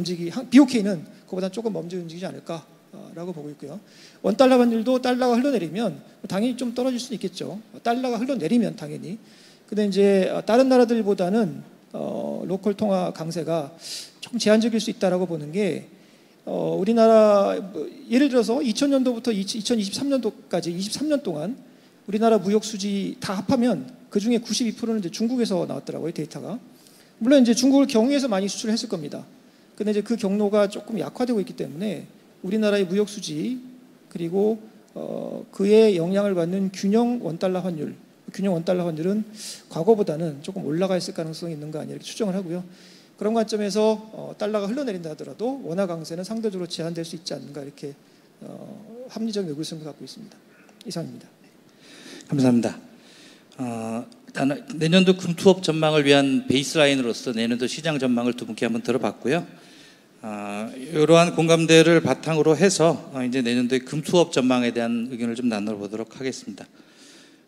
BOK는 그보다 조금 먼저 움직이지 않을까라고 보고 있고요. 원달러 환율도 달러가 흘러내리면 당연히 좀 떨어질 수는 있겠죠. 달러가 흘러내리면 당연히. 근데 이제 다른 나라들보다는 로컬 통화 강세가 조금 제한적일 수 있다라고 보는 게 우리나라 예를 들어서 2000년도부터 2023년도까지 23년 동안 우리나라 무역 수지 다 합하면 그 중에 92%는 이제 중국에서 나왔더라고요 데이터가. 물론 이제 중국을 경유해서 많이 수출했을 겁니다. 근데 이제 그 경로가 조금 약화되고 있기 때문에 우리나라의 무역 수지 그리고 그에 영향을 받는 균형 원달러 환율은 과거보다는 조금 올라가 있을 가능성이 있는 거 아니냐 이렇게 추정을 하고요. 그런 관점에서 달러가 흘러내린다 하더라도 원화 강세는 상대적으로 제한될 수 있지 않는가 이렇게 합리적 의구심을 갖고 있습니다. 이상입니다. 감사합니다. 내년도 금투업 전망을 위한 베이스라인으로서 내년도 시장 전망을 두 분께 한번 들어봤고요. 이러한 공감대를 바탕으로 해서 이제 내년도의 금투업 전망에 대한 의견을 좀 나눠보도록 하겠습니다.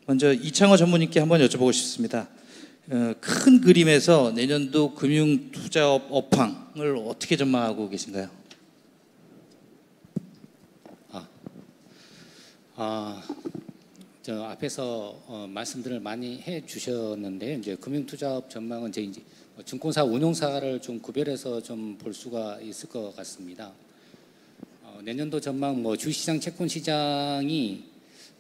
먼저 이창호 전무님께 한번 여쭤보고 싶습니다. 큰 그림에서 내년도 금융투자업 업황을 어떻게 전망하고 계신가요? 저 앞에서 말씀들을 많이 해주셨는데 이제 금융투자업 전망은 이제 증권사 운용사를 좀 구별해서 좀 볼 수가 있을 것 같습니다. 내년도 전망 주식시장, 채권시장이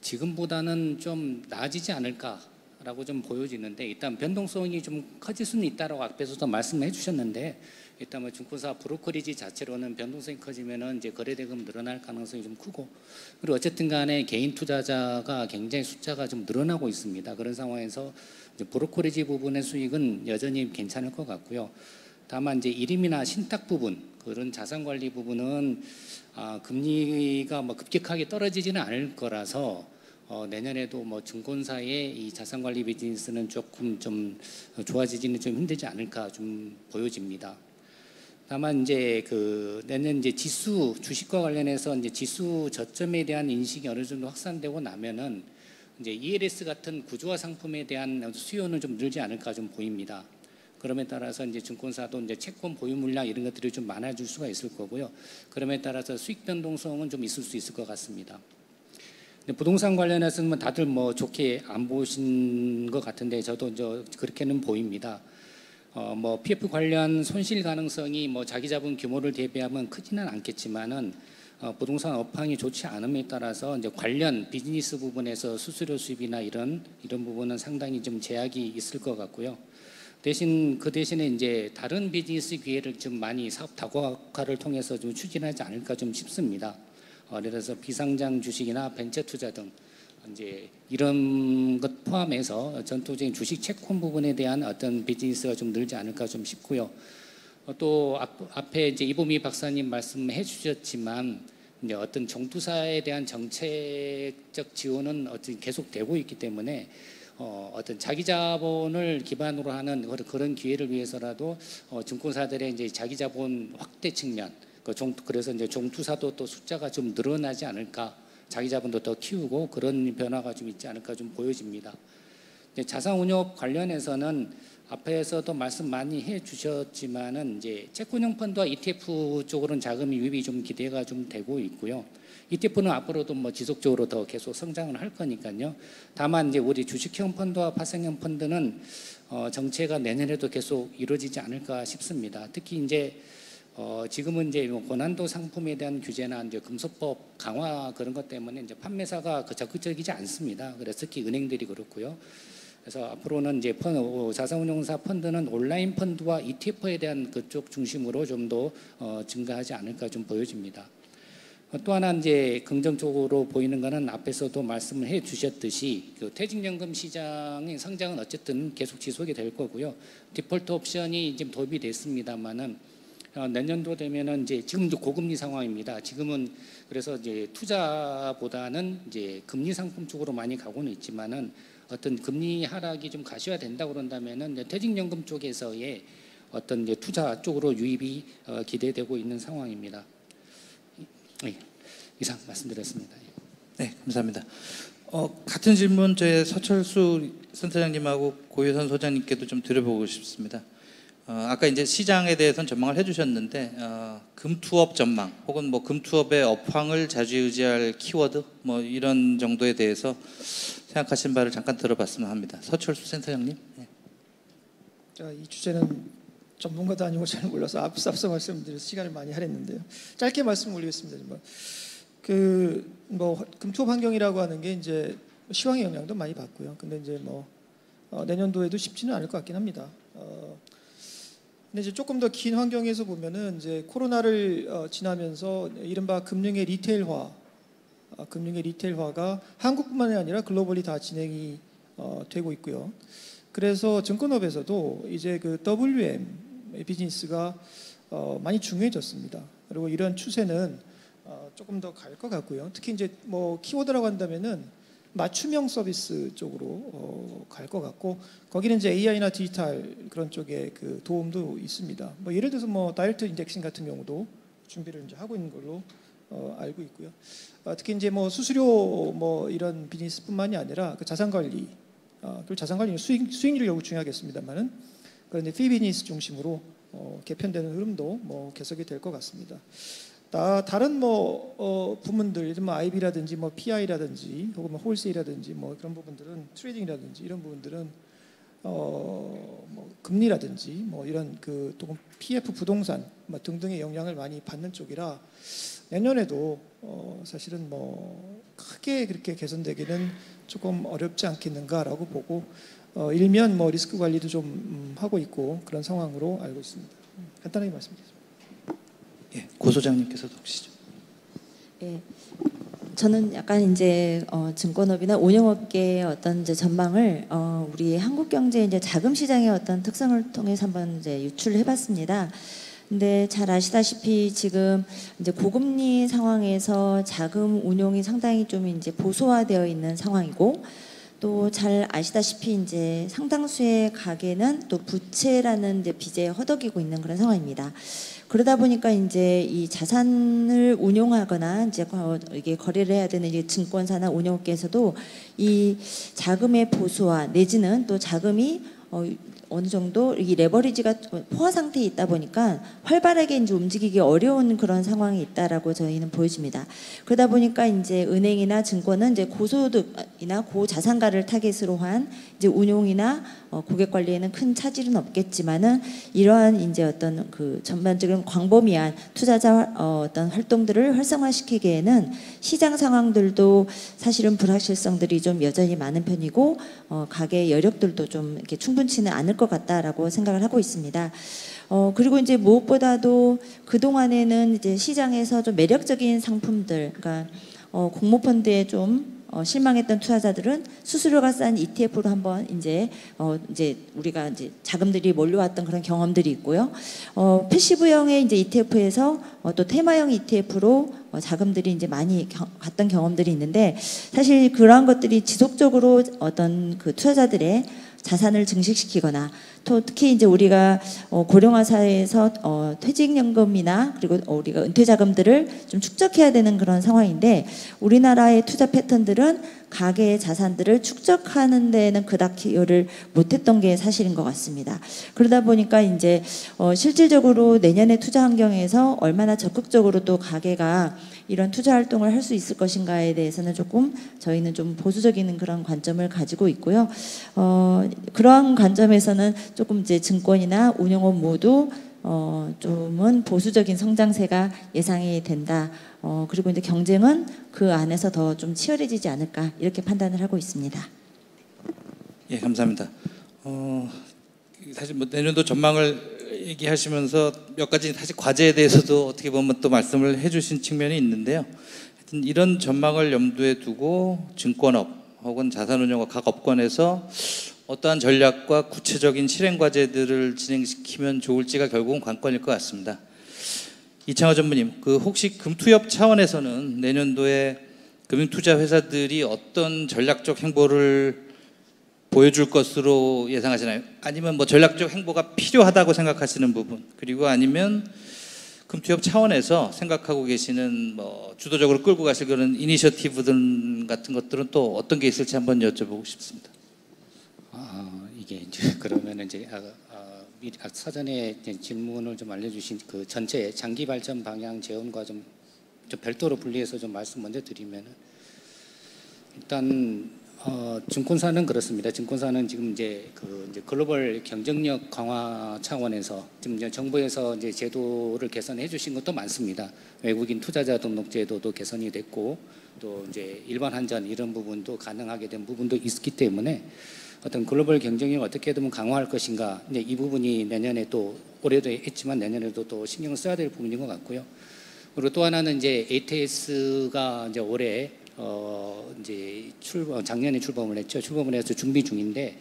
지금보다는 좀 나아지지 않을까라고 좀 보여지는데 일단 변동성이 좀 커질 수는 있다라고 앞에서도 말씀해 주셨는데 일단 증권사 브로커리지 자체로는 변동성이 커지면은 이제 거래대금 늘어날 가능성이 좀 크고 그리고 어쨌든 간에 개인 투자자가 굉장히 숫자가 좀 늘어나고 있습니다. 그런 상황에서 이제 브로커리지 부분의 수익은 여전히 괜찮을 것 같고요. 다만 이제 일임이나 신탁 부분 그런 자산 관리 부분은 금리가 급격하게 떨어지지는 않을 거라서 내년에도 증권사의 이 자산 관리 비즈니스는 조금 좀 좋아지지는 좀 힘들지 않을까 좀 보여집니다. 다만 이제 그 내년 이제 지수 주식과 관련해서 이제 지수 저점에 대한 인식이 어느 정도 확산되고 나면은 이제 ELS 같은 구조화 상품에 대한 수요는 좀 늘지 않을까 좀 보입니다. 그럼에 따라서 이제 증권사도 이제 채권 보유 물량 이런 것들이 좀 많아질 수가 있을 거고요. 그럼에 따라서 수익 변동성은 좀 있을 수 있을 것 같습니다. 근데 부동산 관련해서는 뭐 다들 뭐 좋게 안 보신 것 같은데 저도 이제 그렇게는 보입니다. 뭐 PF 관련 손실 가능성이 뭐 자기 자본 규모를 대비하면 크지는 않겠지만은 부동산 업황이 좋지 않음에 따라서 이제 관련 비즈니스 부분에서 수수료 수입이나 이런 부분은 상당히 좀 제약이 있을 것 같고요. 그 대신에 이제 다른 비즈니스 기회를 좀 많이 사업 다각화를 통해서 좀 추진하지 않을까 좀 싶습니다. 예를 들어서 비상장 주식이나 벤처 투자 등 이제 이런 것 포함해서 전통적인 주식 채권 부분에 대한 어떤 비즈니스가 좀 늘지 않을까 좀 싶고요. 또 앞에 이제 이보미 박사님 말씀해 주셨지만 이제 어떤 정투사에 대한 정책적 지원은 어떤 계속되고 있기 때문에 어떤 자기 자본을 기반으로 하는 그런 기회를 위해서라도 증권사들의 이제 자기 자본 확대 측면, 그래서 이제 종투사도 또 숫자가 좀 늘어나지 않을까. 자기 자본도 더 키우고 그런 변화가 좀 있지 않을까 좀 보여집니다. 자산운용 관련해서는 앞에서도 말씀 많이 해주셨지만은 이제 채권형 펀드와 ETF 쪽으로는 자금 유입이 좀 기대가 좀 되고 있고요. ETF는 앞으로도 뭐 지속적으로 더 계속 성장을 할 거니까요. 다만 이제 우리 주식형 펀드와 파생형 펀드는 정체가 내년에도 계속 이루어지지 않을까 싶습니다. 특히 이제 지금은 이제 고난도 상품에 대한 규제나 이제 금소법 강화 그런 것 때문에 이제 판매사가 적극적이지 않습니다. 그래서 특히 은행들이 그렇고요. 그래서 앞으로는 이제 자산운용사 펀드는 온라인 펀드와 ETF에 대한 그쪽 중심으로 좀 더 증가하지 않을까 좀 보여집니다. 또 하나 이제 긍정적으로 보이는 것은 앞에서도 말씀을 해 주셨듯이 그 퇴직연금 시장의 성장은 어쨌든 계속 지속이 될 거고요. 디폴트 옵션이 지금 도입이 됐습니다만은 내년도 되면은 이제 지금도 고금리 상황입니다. 지금은 그래서 이제 투자보다는 이제 금리 상품 쪽으로 많이 가고는 있지만은 어떤 금리 하락이 좀 가시화된다고 그런다면은 퇴직연금 쪽에서의 어떤 이제 투자 쪽으로 유입이 기대되고 있는 상황입니다. 네, 이상 말씀드렸습니다. 네, 감사합니다. 같은 질문 저희 서철수 센터장님하고 고유선 소장님께도 좀 드려보고 싶습니다. 아까 이제 시장에 대해서는 전망을 해주셨는데 금투업 전망 혹은 뭐 금투업의 업황을 좌지우지할 키워드 뭐 이런 정도에 대해서 생각하신 바를 잠깐 들어봤으면 합니다. 서철수 센터장님. 네. 이 주제는 전문가도 아니고 잘 몰라서 앞서 말씀드려서 시간을 많이 할애했는데요. 짧게 말씀 올리겠습니다. 뭐 금투업 환경이라고 하는 게 이제 시황의 영향도 많이 받고요. 근데 이제 뭐 내년도에도 쉽지는 않을 것 같긴 합니다. 근데 이제 조금 더 긴 환경에서 보면은 이제 코로나를 지나면서 이른바 금융의 리테일화가 한국뿐만이 아니라 글로벌리 다 진행이 되고 있고요. 그래서 증권업에서도 이제 그 WM 비즈니스가 많이 중요해졌습니다. 그리고 이런 추세는 조금 더 갈 것 같고요. 특히 이제 뭐 키워드라고 한다면은 맞춤형 서비스 쪽으로 갈 것 같고 거기는 이제 AI나 디지털 그런 쪽에 그 도움도 있습니다. 뭐 예를 들어서 뭐 다이렉트 인덱싱 같은 경우도 준비를 이제 하고 있는 걸로 알고 있고요. 특히 이제 뭐 수수료 뭐 이런 비즈니스뿐만이 아니라 그 자산 관리 그리고 자산 관리는 수익률이 결국 중요하겠습니다만은 그런데 피 비즈니스 중심으로 개편되는 흐름도 뭐 개석이 될 것 같습니다. 다른 뭐 부문들, 뭐 IB라든지 뭐 PI라든지 혹은 뭐 홀세일이라든지 뭐 그런 부분들은 트레이딩이라든지 이런 부분들은 뭐 금리라든지 뭐 이런 그 또 PF 부동산 뭐 등등의 영향을 많이 받는 쪽이라 내년에도 사실은 뭐 크게 그렇게 개선되기는 조금 어렵지 않겠는가라고 보고 일면 뭐 리스크 관리도 좀 하고 있고 그런 상황으로 알고 있습니다. 간단하게 말씀드리겠습니다. 예, 고 소장님께서도 혹시 좀. 예, 저는 약간 이제 증권업이나 운용업계의 어떤 이제 전망을 우리 한국 경제 이제 자금 시장의 어떤 특성을 통해서 한번 이제 유출을 해봤습니다. 근데 잘 아시다시피 지금 이제 고금리 상황에서 자금 운용이 상당히 좀 이제 보수화되어 있는 상황이고 또 잘 아시다시피 이제 상당수의 가계는 또 부채라는 이제 빚에 허덕이고 있는 그런 상황입니다. 그러다 보니까 이제 이 자산을 운용하거나 이제 이게 거래를 해야 되는 이제 증권사나 운용업계에서도 이 자금의 보수와 내지는 또 자금이 어느 정도 이 레버리지가 포화 상태에 있다 보니까 활발하게 이제 움직이기 어려운 그런 상황이 있다라고 저희는 보여집니다. 그러다 보니까 이제 은행이나 증권은 이제 고소득이나 고자산가를 타겟으로 한 이제 운용이나 고객 관리에는 큰 차질은 없겠지만은 이러한 이제 어떤 그 전반적인 광범위한 투자자 어떤 활동들을 활성화시키기에는 시장 상황들도 사실은 불확실성들이 좀 여전히 많은 편이고 가계 여력들도 좀 이렇게 충분치는 않을 것 같다라고 생각을 하고 있습니다. 그리고 이제 무엇보다도 그 동안에는 이제 시장에서 좀 매력적인 상품들, 그러니까 공모펀드에 좀 실망했던 투자자들은 수수료가 싼 ETF로 한번 이제 우리가 이제 자금들이 몰려왔던 그런 경험들이 있고요. 패시브형의 이제 ETF에서 또 테마형 ETF로 자금들이 이제 많이 갔던 경험들이 있는데 사실 그러한 것들이 지속적으로 어떤 그 투자자들의 자산을 증식시키거나 또 특히 이제 우리가 고령화 사회에서 퇴직연금이나 그리고 우리가 은퇴 자금들을 좀 축적해야 되는 그런 상황인데 우리나라의 투자 패턴들은 가계의 자산들을 축적하는 데는 그닥 기여를 못했던 게 사실인 것 같습니다. 그러다 보니까 이제 실질적으로 내년의 투자 환경에서 얼마나 적극적으로 또 가계가 이런 투자 활동을 할 수 있을 것인가에 대해서는 조금 저희는 좀 보수적인 그런 관점을 가지고 있고요. 그러한 관점에서는 조금 이제 증권이나 운용업 모두 좀은 보수적인 성장세가 예상이 된다. 그리고 이제 경쟁은 그 안에서 더 좀 치열해지지 않을까 이렇게 판단을 하고 있습니다. 예, 감사합니다. 사실 뭐 내년도 전망을 얘기하시면서 몇 가지 사실 과제에 대해서도 어떻게 보면 또 말씀을 해주신 측면이 있는데요. 하여튼 이런 전망을 염두에 두고 증권업 혹은 자산운용업 각 업권에서 어떠한 전략과 구체적인 실행 과제들을 진행시키면 좋을지가 결국은 관건일 것 같습니다. 이창호 전무님, 혹시 금투협 차원에서는 내년도에 금융투자 회사들이 어떤 전략적 행보를 보여줄 것으로 예상하시나요? 아니면 뭐 전략적 행보가 필요하다고 생각하시는 부분, 그리고 아니면 금투협 차원에서 생각하고 계시는 뭐 주도적으로 끌고 가실 그런 이니셔티브들 같은 것들은 또 어떤 게 있을지 한번 여쭤보고 싶습니다. 이게 이제 그러면 이제 미리 사전에 질문을 좀 알려주신 그 전체 장기 발전 방향 재원과 좀 별도로 분리해서 좀 말씀 먼저 드리면은 일단 증권사는 그렇습니다. 증권사는 지금 이제 글로벌 경쟁력 강화 차원에서 지금 이제 정부에서 이제 제도를 개선해 주신 것도 많습니다. 외국인 투자자 등록 제도도 개선이 됐고 또 이제 일반 한전 이런 부분도 가능하게 된 부분도 있기 때문에 어떤 글로벌 경쟁력을 어떻게 든 강화할 것인가, 이제 이 부분이 내년에 또 올해도 했지만 내년에도 또 신경을 써야 될 부분인 것 같고요. 그리고 또 하나는 이제 ATS가 이제 올해 이제 작년에 출범을 했죠. 출범을 해서 준비 중인데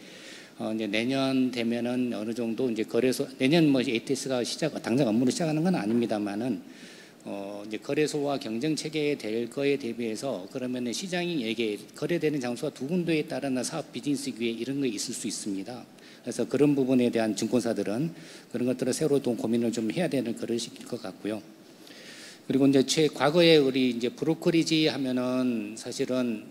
이제 내년 되면은 어느 정도 이제 거래소 내년 뭐 ATS가 당장 업무를 시작하는 건 아닙니다만은 이제 거래소와 경쟁 체계에 될 거에 대비해서 그러면은 시장에게 거래되는 장소가 두 군데에 따른 사업 비즈니스 기회 이런 게 있을 수 있습니다. 그래서 그런 부분에 대한 증권사들은 그런 것들을 새로 또 고민을 좀 해야 되는 그런 시기일 것 같고요. 그리고 이제 과거에 우리 이제 브로커리지 하면은 사실은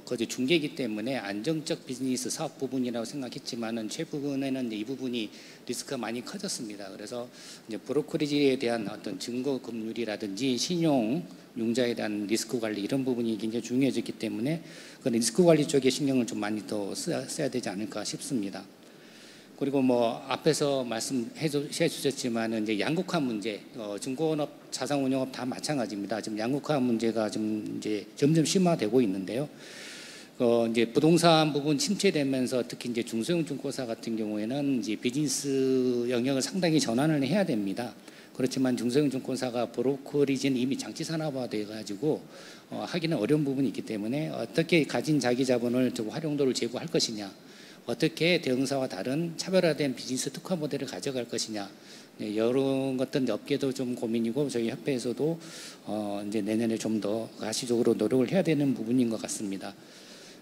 거기 중개이기 때문에 안정적 비즈니스 사업 부분이라고 생각했지만은 최근에는 이 부분이 리스크가 많이 커졌습니다. 그래서 이제 브로커리지에 대한 어떤 증거 금융이라든지 신용 융자에 대한 리스크 관리 이런 부분이 굉장히 중요해졌기 때문에 그런 리스크 관리 쪽에 신경을 좀 많이 더 써야 되지 않을까 싶습니다. 그리고 뭐 앞에서 말씀해 주셨지만은 이제 양극화 문제, 증권업, 자산운용업 다 마찬가지입니다. 지금 양극화 문제가 좀 이제 점점 심화되고 있는데요. 이제 부동산 부분 침체되면서 특히 이제 중소형 증권사 같은 경우에는 이제 비즈니스 영역을 상당히 전환을 해야 됩니다. 그렇지만 중소형 증권사가 브로커리지는 이미 장치 산업화돼 가지고 하기는 어려운 부분이 있기 때문에 어떻게 가진 자기 자본을 활용도를 제고할 것이냐. 어떻게 대응사와 다른 차별화된 비즈니스 특화 모델을 가져갈 것이냐, 네, 이런 것들 업계도 좀 고민이고 저희 협회에서도 이제 내년에 좀 더 가시적으로 노력을 해야 되는 부분인 것 같습니다.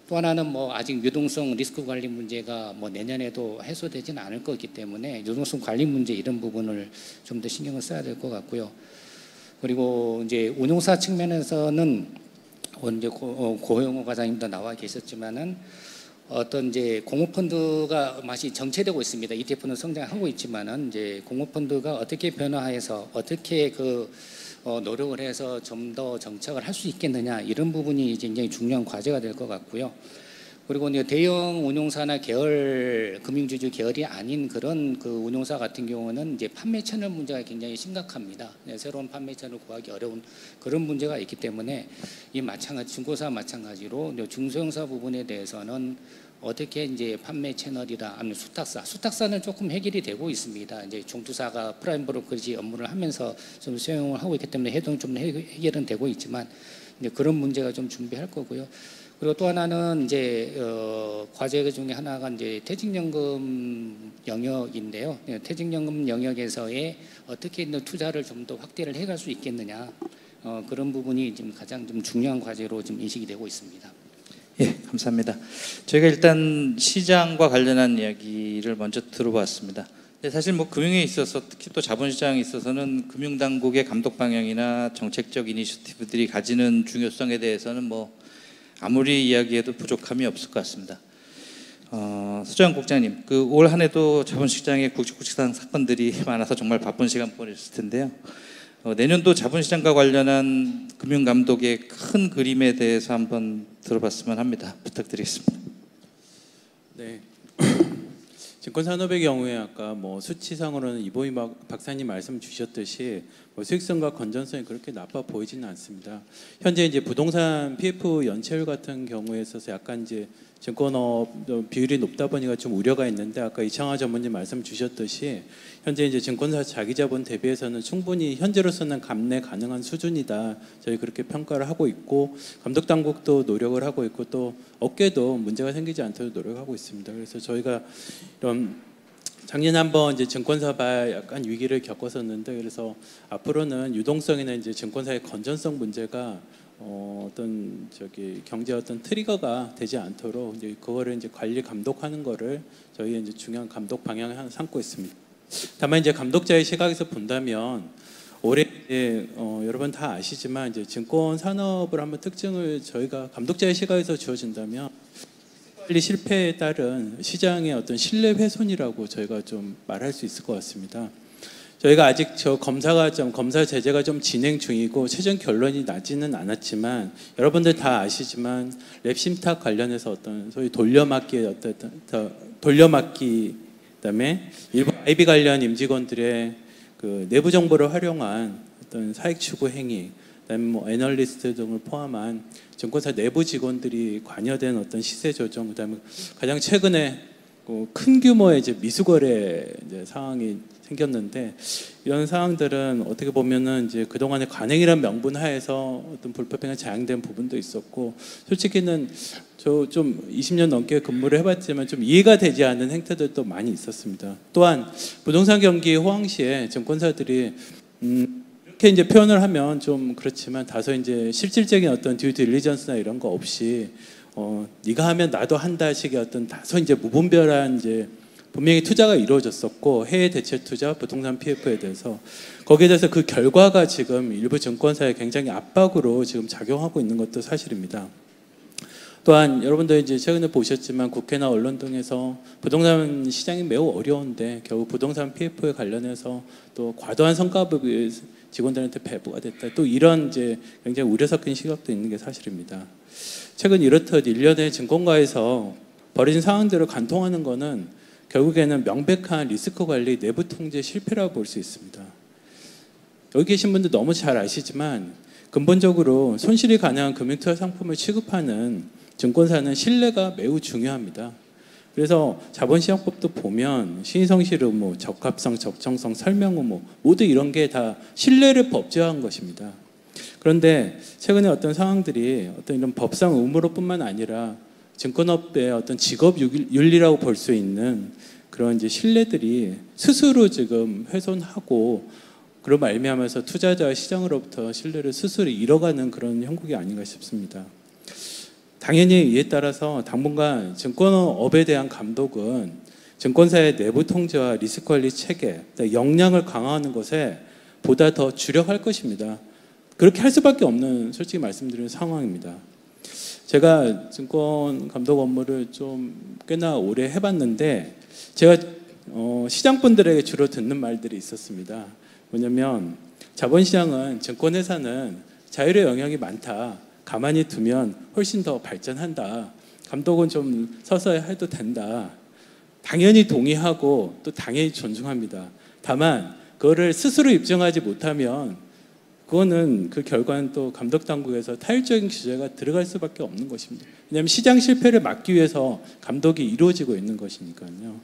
또 하나는 뭐 아직 유동성 리스크 관리 문제가 뭐 내년에도 해소되지는 않을 거기 때문에 유동성 관리 문제 이런 부분을 좀 더 신경을 써야 될 것 같고요. 그리고 이제 운용사 측면에서는 이제 고영호 과장님도 나와 계셨지만은 어떤 이제 공모펀드가 맛이 정체되고 있습니다. ETF는 성장하고 있지만은 이제 공모펀드가 어떻게 변화해서 어떻게 노력을 해서 좀 더 정착을 할 수 있겠느냐 이런 부분이 굉장히 중요한 과제가 될 것 같고요. 그리고 이제 대형 운용사나 계열 금융주주 계열이 아닌 그런 그 운용사 같은 경우는 이제 판매 채널 문제가 굉장히 심각합니다. 새로운 판매 채널을 구하기 어려운 그런 문제가 있기 때문에 이 마찬가지 중고사 마찬가지로 중소형사 부분에 대해서는 어떻게 이제 판매 채널이라 아니면 수탁사는 조금 해결이 되고 있습니다. 이제 중투사가 프라임 브로커지 업무를 하면서 좀 수용을 하고 있기 때문에 해동 좀 해결은 되고 있지만 이제 그런 문제가 좀 준비할 거고요. 그리고 또 하나는 이제 과제 중에 하나가 이제 퇴직연금 영역인데요. 퇴직연금 영역에서의 어떻게 있는 투자를 좀 더 확대를 해갈 수 있겠느냐 그런 부분이 지금 가장 좀 중요한 과제로 지금 인식이 되고 있습니다. 예, 감사합니다. 저희가 일단 시장과 관련한 이야기를 먼저 들어봤습니다. 사실 뭐 금융에 있어서 특히 또 자본시장에 있어서는 금융당국의 감독 방향이나 정책적 이니셔티브들이 가지는 중요성에 대해서는 뭐 아무리 이야기해도 부족함이 없을 것 같습니다. 서정환 국장님, 올 한 해도 자본시장에 굵직굵직한 사건들이 많아서 정말 바쁜 시간 보내셨을 텐데요. 내년도 자본시장과 관련한 금융감독의 큰 그림에 대해서 한번 들어봤으면 합니다. 부탁드리겠습니다. 네. 증권산업의 경우에 아까 뭐 수치상으로는 이보희 박사님 말씀 주셨듯이 뭐 수익성과 건전성이 그렇게 나빠 보이지는 않습니다. 현재 이제 부동산 PF 연체율 같은 경우에 있어서 약간 이제 증권업 비율이 높다 보니까 좀 우려가 있는데 아까 이창화 전문님 말씀 주셨듯이 현재 이제 증권사 자기자본 대비해서는 충분히 현재로서는 감내 가능한 수준이다. 저희 그렇게 평가를 하고 있고 감독 당국도 노력을 하고 있고 또 업계도 문제가 생기지 않도록 노력하고 있습니다. 그래서 저희가 이런 작년에 한번 이제 증권사가 약간 위기를 겪었었는데 그래서 앞으로는 유동성이나 이제 증권사의 건전성 문제가 어떤 경제 어떤 트리거가 되지 않도록 이제 그거를 이제 관리 감독하는 거를 저희 이제 중요한 감독 방향을 삼고 있습니다. 다만 이제 감독자의 시각에서 본다면 올해 이제 여러분 다 아시지만 이제 증권 산업을 한번 특징을 저희가 감독자의 시각에서 주어진다면 관리 실패에 따른 시장의 어떤 신뢰 훼손이라고 저희가 좀 말할 수 있을 것 같습니다. 저희가 아직 검사 제재가 좀 진행 중이고 최종 결론이 나지는 않았지만 여러분들 다 아시지만 랩심탁 관련해서 어떤 소위 돌려막기의 돌려막기 그다음에 일부 IB 관련 임직원들의 그 내부 정보를 활용한 어떤 사익 추구 행위, 그다음에 뭐 애널리스트 등을 포함한 증권사 내부 직원들이 관여된 어떤 시세 조정, 그다음에 가장 최근에 큰 규모의 이제 미수거래 이제 상황이 생겼는데 이런 상황들은 어떻게 보면은 이제 그동안의 관행이란 명분 하에서 어떤 불법행위가 자행된 부분도 있었고 솔직히는 저 좀 20년 넘게 근무를 해봤지만 좀 이해가 되지 않는 행태들도 많이 있었습니다. 또한 부동산 경기 호황 시에 증권사들이 이렇게 이제 표현을 하면 좀 그렇지만 다소 이제 실질적인 어떤 듀 딜리전스나 이런 거 없이 네가 하면 나도 한다식의 어떤 다소 이제 무분별한 이제 분명히 투자가 이루어졌었고 해외 대체 투자, 부동산 PF에 대해서 거기에 대해서 그 결과가 지금 일부 증권사에 굉장히 압박으로 지금 작용하고 있는 것도 사실입니다. 또한 여러분들 이제 최근에 보셨지만 국회나 언론 등에서 부동산 시장이 매우 어려운데 겨우 부동산 PF에 관련해서 또 과도한 성과급이 직원들한테 배부가 됐다. 또 이런 이제 굉장히 우려 섞인 시각도 있는 게 사실입니다. 최근 이렇듯 일련의 증권가에서 벌어진 상황들을 간통하는 것은 결국에는 명백한 리스크 관리 내부 통제 실패라고 볼 수 있습니다. 여기 계신 분들 너무 잘 아시지만 근본적으로 손실이 가능한 금융투자 상품을 취급하는 증권사는 신뢰가 매우 중요합니다. 그래서 자본시장법도 보면 신성실 의무, 적합성, 적정성, 설명 의무 모두 이런 게 다 신뢰를 법제화한 것입니다. 그런데 최근에 어떤 상황들이 어떤 이런 법상 의무로뿐만 아니라 증권업의 어떤 직업 윤리라고 볼 수 있는 그런 이제 신뢰들이 스스로 지금 훼손하고 그로 말미암아서 투자자와 시장으로부터 신뢰를 스스로 잃어가는 그런 형국이 아닌가 싶습니다. 당연히 이에 따라서 당분간 증권업에 대한 감독은 증권사의 내부 통제와 리스크 관리 체계, 역량을 강화하는 것에 보다 더 주력할 것입니다. 그렇게 할 수밖에 없는 솔직히 말씀드리는 상황입니다. 제가 증권 감독 업무를 좀 꽤나 오래 해봤는데 제가 시장분들에게 주로 듣는 말들이 있었습니다. 뭐냐면 자본시장은 증권회사는 자율의 영역이 많다. 가만히 두면 훨씬 더 발전한다. 감독은 좀 서서히 해도 된다. 당연히 동의하고 또 당연히 존중합니다. 다만 그거를 스스로 입증하지 못하면 그거는 그 결과는 또 감독 당국에서 타율적인 규제가 들어갈 수밖에 없는 것입니다. 왜냐하면 시장 실패를 막기 위해서 감독이 이루어지고 있는 것이니까요.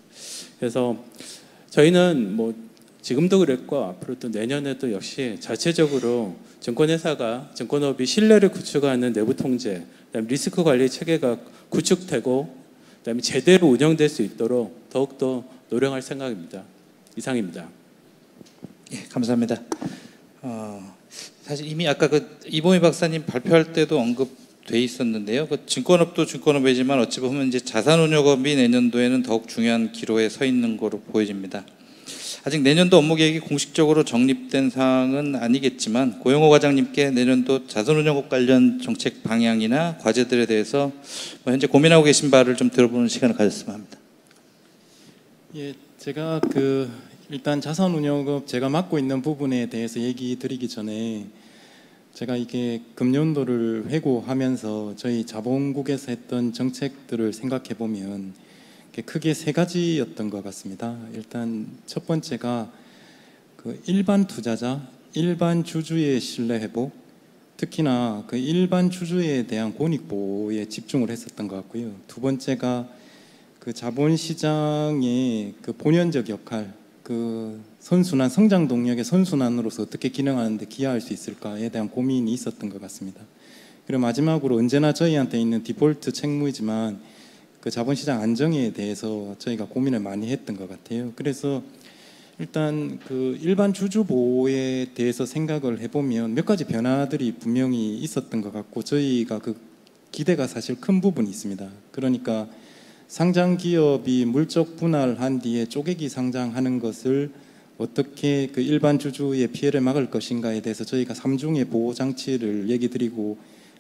그래서 저희는 뭐 지금도 그랬고 앞으로 또 내년에도 역시 자체적으로 증권회사가 증권업이 신뢰를 구축하는 내부 통제, 그다음에 리스크 관리 체계가 구축되고 그다음에 제대로 운영될 수 있도록 더욱더 노력할 생각입니다. 이상입니다. 예, 감사합니다. 사실 이미 아까 그 이보미 박사님 발표할 때도 언급돼 있었는데요. 그 증권업도 증권업이지만 어찌 보면 이제 자산운용업이 내년도에는 더욱 중요한 기로에 서 있는 거로 보여집니다. 아직 내년도 업무 계획이 공식적으로 정립된 사항은 아니겠지만 고영호 과장님께 내년도 자산운용업 관련 정책 방향이나 과제들에 대해서 현재 고민하고 계신 바를 좀 들어보는 시간을 가졌으면 합니다. 예, 제가 일단 자산운용업 제가 맡고 있는 부분에 대해서 얘기 드리기 전에 제가 이게 금년도를 회고하면서 저희 자본국에서 했던 정책들을 생각해 보면 크게 세 가지였던 것 같습니다. 일단 첫 번째가 그 일반 투자자, 일반 주주의 신뢰 회복, 특히나 그 일반 주주에 대한 권익 보호에 집중을 했었던 것 같고요. 두 번째가 그 자본시장의 그 본연적 역할, 그 선순환, 성장 동력의 선순환으로서 어떻게 기능하는데 기여할 수 있을까에 대한 고민이 있었던 것 같습니다. 그리고 마지막으로 언제나 저희한테 있는 디폴트 책무이지만 그 자본시장 안정에 대해서 저희가 고민을 많이 했던 것 같아요. 그래서 일단 그 일반 주주 보호에 대해서 생각을 해보면 몇 가지 변화들이 분명히 있었던 것 같고 저희가 그 기대가 사실 큰 부분이 있습니다. 그러니까 상장 기업이 물적 분할한 뒤에 쪼개기 상장하는 것을 어떻게 그 일반 주주의 피해를 막을 것인가에 대해서 저희가 3중의 보호 장치를 얘기 드리고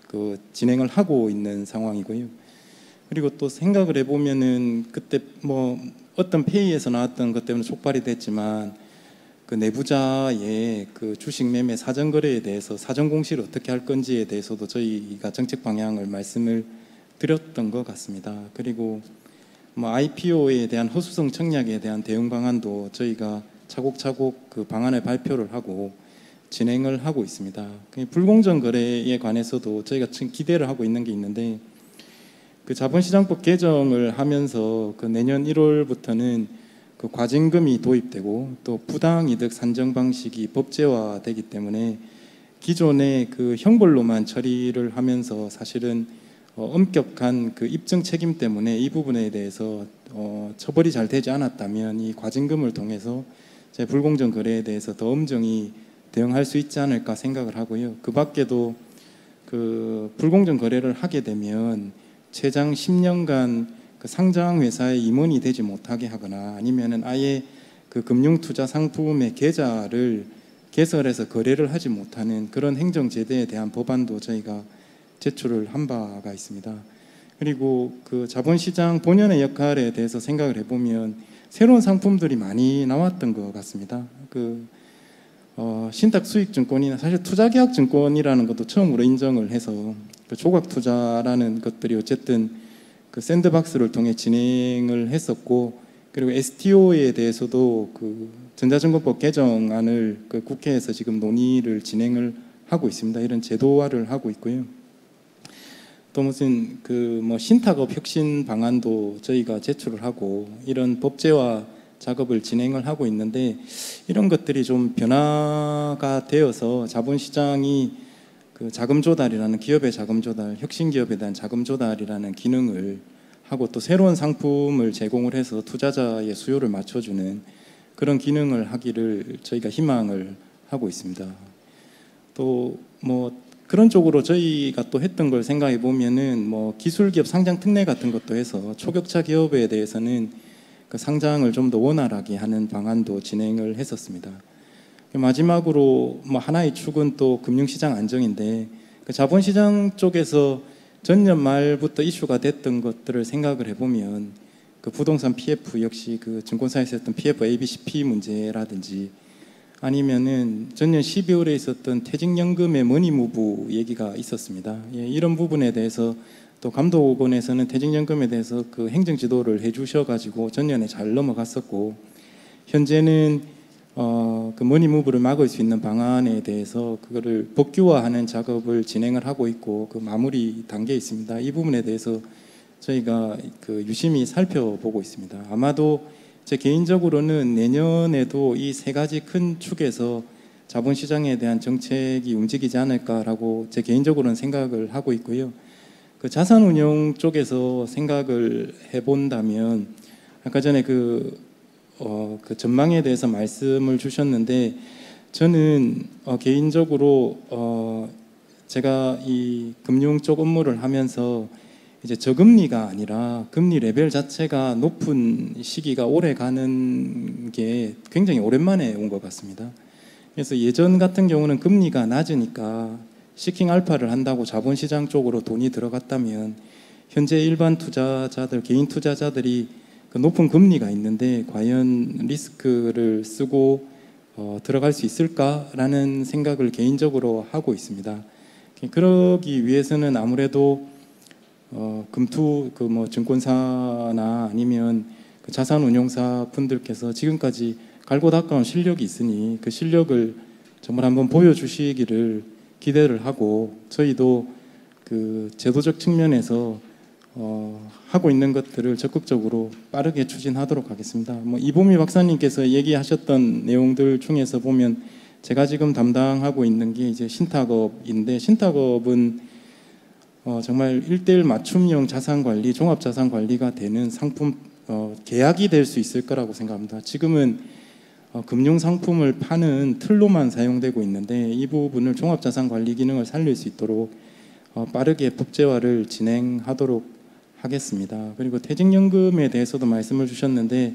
그 진행을 하고 있는 상황이고요. 그리고 또 생각을 해보면은 그때 뭐 어떤 회의에서 나왔던 것 때문에 촉발이 됐지만 그 내부자의 그 주식 매매 사전 거래에 대해서 사전 공시를 어떻게 할 건지에 대해서도 저희가 정책 방향을 말씀을 드렸던 것 같습니다. 그리고 뭐 IPO에 대한 허수성 청약에 대한 대응 방안도 저희가 차곡차곡 그 방안을 발표를 하고 진행을 하고 있습니다. 불공정 거래에 관해서도 저희가 지금 기대를 하고 있는 게 있는데 그 자본시장법 개정을 하면서 그 내년 1월부터는 그 과징금이 도입되고 또 부당이득 산정 방식이 법제화되기 때문에 기존의 그 형벌로만 처리를 하면서 사실은 엄격한 그 입증 책임 때문에 이 부분에 대해서 처벌이 잘 되지 않았다면 이 과징금을 통해서 제 불공정 거래에 대해서 더 엄정히 대응할 수 있지 않을까 생각을 하고요. 그 밖에도 그 불공정 거래를 하게 되면 최장 10년간 그 상장 회사의 임원이 되지 못하게 하거나 아니면은 아예 그 금융투자 상품의 계좌를 개설해서 거래를 하지 못하는 그런 행정제도에 대한 법안도 저희가 제출을 한 바가 있습니다. 그리고 그 자본시장 본연의 역할에 대해서 생각을 해보면 새로운 상품들이 많이 나왔던 것 같습니다. 그 신탁수익증권이나 사실 투자계약증권이라는 것도 처음으로 인정을 해서 그 조각투자라는 것들이 어쨌든 그 샌드박스를 통해 진행을 했었고 그리고 STO에 대해서도 그 전자증권법 개정안을 그 국회에서 지금 논의를 진행을 하고 있습니다. 이런 제도화를 하고 있고요. 또 무슨 그 뭐 신탁업 혁신 방안도 저희가 제출을 하고 이런 법제화 작업을 진행을 하고 있는데 이런 것들이 좀 변화가 되어서 자본시장이 그 자금 조달이라는 기업의 자금 조달, 혁신 기업에 대한 자금 조달이라는 기능을 하고 또 새로운 상품을 제공을 해서 투자자의 수요를 맞춰주는 그런 기능을 하기를 저희가 희망을 하고 있습니다. 또 뭐 그런 쪽으로 저희가 또 했던 걸 생각해 보면은 뭐 기술기업 상장 특례 같은 것도 해서 초격차 기업에 대해서는 그 상장을 좀 더 원활하게 하는 방안도 진행을 했었습니다. 마지막으로 뭐 하나의 축은 또 금융시장 안정인데 그 자본시장 쪽에서 전년 말부터 이슈가 됐던 것들을 생각을 해보면 그 부동산 PF 역시 그 증권사에서 했던 PF ABCP 문제라든지 아니면은 전년 12월에 있었던 퇴직연금의 머니무브 얘기가 있었습니다. 예, 이런 부분에 대해서 또 감독원에서는 퇴직연금에 대해서 그 행정 지도를 해주셔가지고 전년에 잘 넘어갔었고 현재는 그 머니무브를 막을 수 있는 방안에 대해서 그거를 법규화하는 작업을 진행을 하고 있고 그 마무리 단계에 있습니다. 이 부분에 대해서 저희가 그 유심히 살펴보고 있습니다. 아마도 제 개인적으로는 내년에도 이 세 가지 큰 축에서 자본시장에 대한 정책이 움직이지 않을까라고 제 개인적으로는 생각을 하고 있고요. 그 자산운용 쪽에서 생각을 해본다면 아까 전에 그 전망에 대해서 말씀을 주셨는데 저는 개인적으로 제가 이 금융 쪽 업무를 하면서 이제 저금리가 아니라 금리 레벨 자체가 높은 시기가 오래 가는 게 굉장히 오랜만에 온 것 같습니다. 그래서 예전 같은 경우는 금리가 낮으니까 시킹 알파를 한다고 자본시장 쪽으로 돈이 들어갔다면 현재 일반 투자자들, 개인 투자자들이 그 높은 금리가 있는데 과연 리스크를 쓰고 들어갈 수 있을까라는 생각을 개인적으로 하고 있습니다. 그러기 위해서는 아무래도 금투 그 뭐 증권사나 아니면 그 자산운용사 분들께서 지금까지 갈고 닦아온 실력이 있으니 그 실력을 정말 한번 보여주시기를 기대를 하고 저희도 그 제도적 측면에서 하고 있는 것들을 적극적으로 빠르게 추진하도록 하겠습니다. 뭐 이보미 박사님께서 얘기하셨던 내용들 중에서 보면 제가 지금 담당하고 있는 게 이제 신탁업인데 신탁업은 정말 1:1 맞춤형 자산관리, 종합자산관리가 되는 상품 계약이 될 수 있을 거라고 생각합니다. 지금은 금융상품을 파는 틀로만 사용되고 있는데 이 부분을 종합자산관리 기능을 살릴 수 있도록 빠르게 법제화를 진행하도록 하겠습니다. 그리고 퇴직연금에 대해서도 말씀을 주셨는데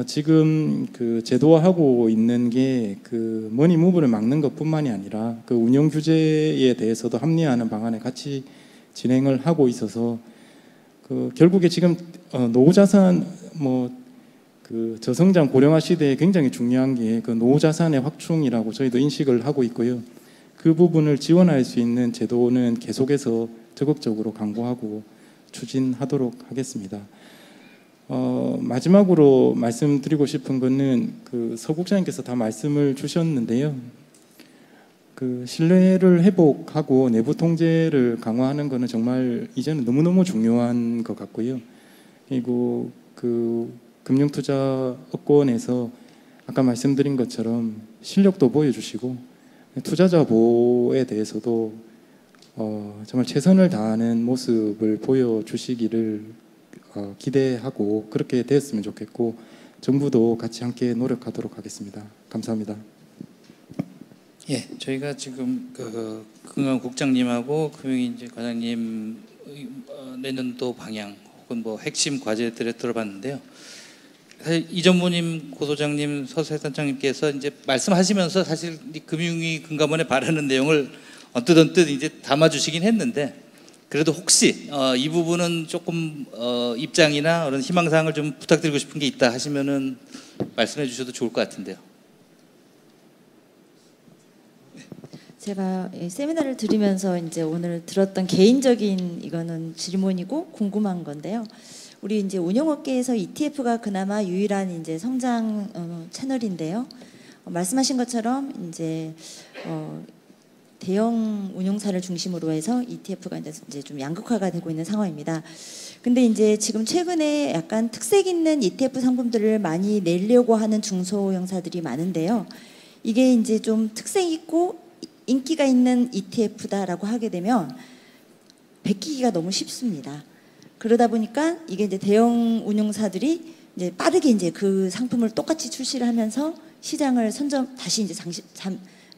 지금 그 제도화하고 있는 게 그 머니무브를 막는 것뿐만이 아니라 그 운영 규제에 대해서도 합리화하는 방안에 같이 진행을 하고 있어서 그 결국에 지금 노후자산 뭐 그 저성장 고령화 시대에 굉장히 중요한 게 그 노후자산의 확충이라고 저희도 인식을 하고 있고요. 그 부분을 지원할 수 있는 제도는 계속해서 적극적으로 강구하고 추진하도록 하겠습니다. 마지막으로 말씀드리고 싶은 거는 그 서 국장님께서 다 말씀을 주셨는데요. 그 신뢰를 회복하고 내부 통제를 강화하는 거는 정말 이제는 너무너무 중요한 것 같고요. 그리고 그 금융투자업권에서 아까 말씀드린 것처럼 실력도 보여주시고 투자자 보호에 대해서도 정말 최선을 다하는 모습을 보여주시기를 기대하고 그렇게 됐으면 좋겠고 정부도 같이 함께 노력하도록 하겠습니다. 감사합니다. 예, 저희가 지금 그 금융국장님하고 금융인재 과장님 내년도 방향 혹은 뭐 핵심 과제들을 들어봤는데요. 사실 이전무님, 고소장님, 서세단장님께서 이제 말씀하시면서 사실 이 금융위 금감원에 바라는 내용을 언뜻 이제 담아주시긴 했는데 그래도 혹시 이 부분은 조금 입장이나 그런 희망사항을 좀 부탁드리고 싶은 게 있다 하시면은 말씀해 주셔도 좋을 것 같은데요. 제가 세미나를 들으면서 이제 오늘 들었던 개인적인 이거는 질문이고 궁금한 건데요. 우리 이제 운용업계에서 ETF가 그나마 유일한 이제 성장 채널인데요. 말씀하신 것처럼 이제 대형 운용사를 중심으로 해서 ETF가 이제 좀 양극화가 되고 있는 상황입니다. 근데 이제 지금 최근에 약간 특색 있는 ETF 상품들을 많이 내려고 하는 중소형사들이 많은데요. 이게 이제 좀 특색 있고 인기가 있는 ETF다라고 하게 되면 베끼기가 너무 쉽습니다. 그러다 보니까 이게 이제 대형 운용사들이 이제 빠르게 이제 그 상품을 똑같이 출시를 하면서 시장을 다시 이제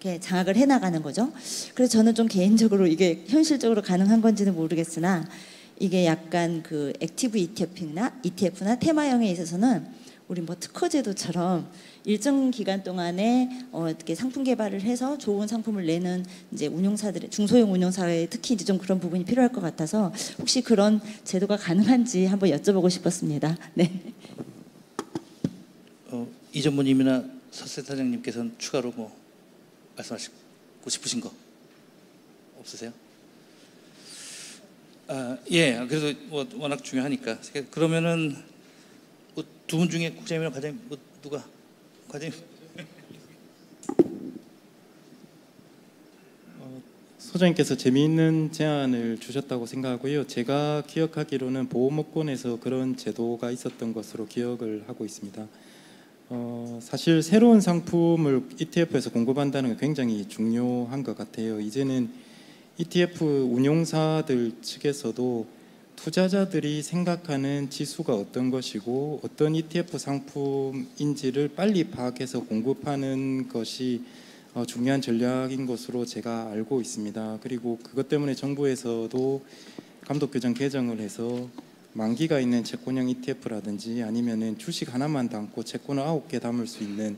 이렇게 장악을 해나가는 거죠. 그래서 저는 좀 개인적으로 이게 현실적으로 가능한 건지는 모르겠으나 이게 약간 그 액티브 ETF나 테마형에 있어서는 우리 뭐 특허제도처럼 일정 기간 동안에 어떻게 상품 개발을 해서 좋은 상품을 내는 이제 운용사들의 중소형 운용사에 특히 이제 좀 그런 부분이 필요할 것 같아서 혹시 그런 제도가 가능한지 한번 여쭤보고 싶었습니다. 네. 이 전무님이나 서 센터장님께서는 추가로 뭐 말씀하시고 싶으신 거 없으세요? 예, 그래도 뭐 워낙 중요하니까 그러면은 뭐 두 분 중에 국장님이랑 과장님 뭐 누가 과장님? 소장님께서 재미있는 제안을 주셨다고 생각하고요. 제가 기억하기로는 보호목권에서 그런 제도가 있었던 것으로 기억을 하고 있습니다. 사실 새로운 상품을 ETF에서 공급한다는 게 굉장히 중요한 것 같아요. 이제는 ETF 운용사들 측에서도 투자자들이 생각하는 지수가 어떤 것이고 어떤 ETF 상품인지를 빨리 파악해서 공급하는 것이 중요한 전략인 것으로 제가 알고 있습니다. 그리고 그것 때문에 정부에서도 감독규정 개정을 해서 만기가 있는 채권형 ETF라든지 아니면은 주식 하나만 담고 채권을 9개 담을 수 있는,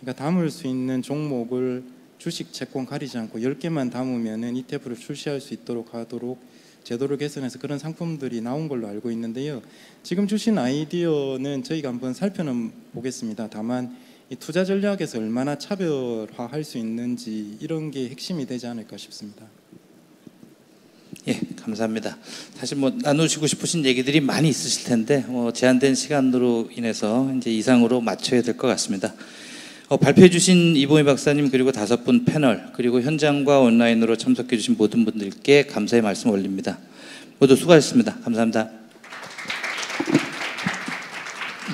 그러니까 담을 수 있는 종목을 주식 채권 가리지 않고 10개만 담으면은 ETF를 출시할 수 있도록 하도록 제도를 개선해서 그런 상품들이 나온 걸로 알고 있는데요. 지금 주신 아이디어는 저희가 한번 살펴는 보겠습니다. 다만 이 투자 전략에서 얼마나 차별화할 수 있는지 이런 게 핵심이 되지 않을까 싶습니다. 예, 감사합니다. 사실 뭐 나누시고 싶으신 얘기들이 많이 있으실 텐데 제한된 시간으로 인해서 이제 이상으로 마쳐야 될 것 같습니다. 발표해 주신 이보미 박사님 그리고 5분 패널 그리고 현장과 온라인으로 참석해 주신 모든 분들께 감사의 말씀 올립니다. 모두 수고하셨습니다. 감사합니다.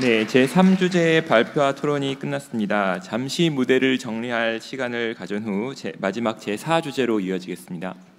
네, 제3주제의 발표와 토론이 끝났습니다. 잠시 무대를 정리할 시간을 가진 후 마지막 제4주제로 이어지겠습니다.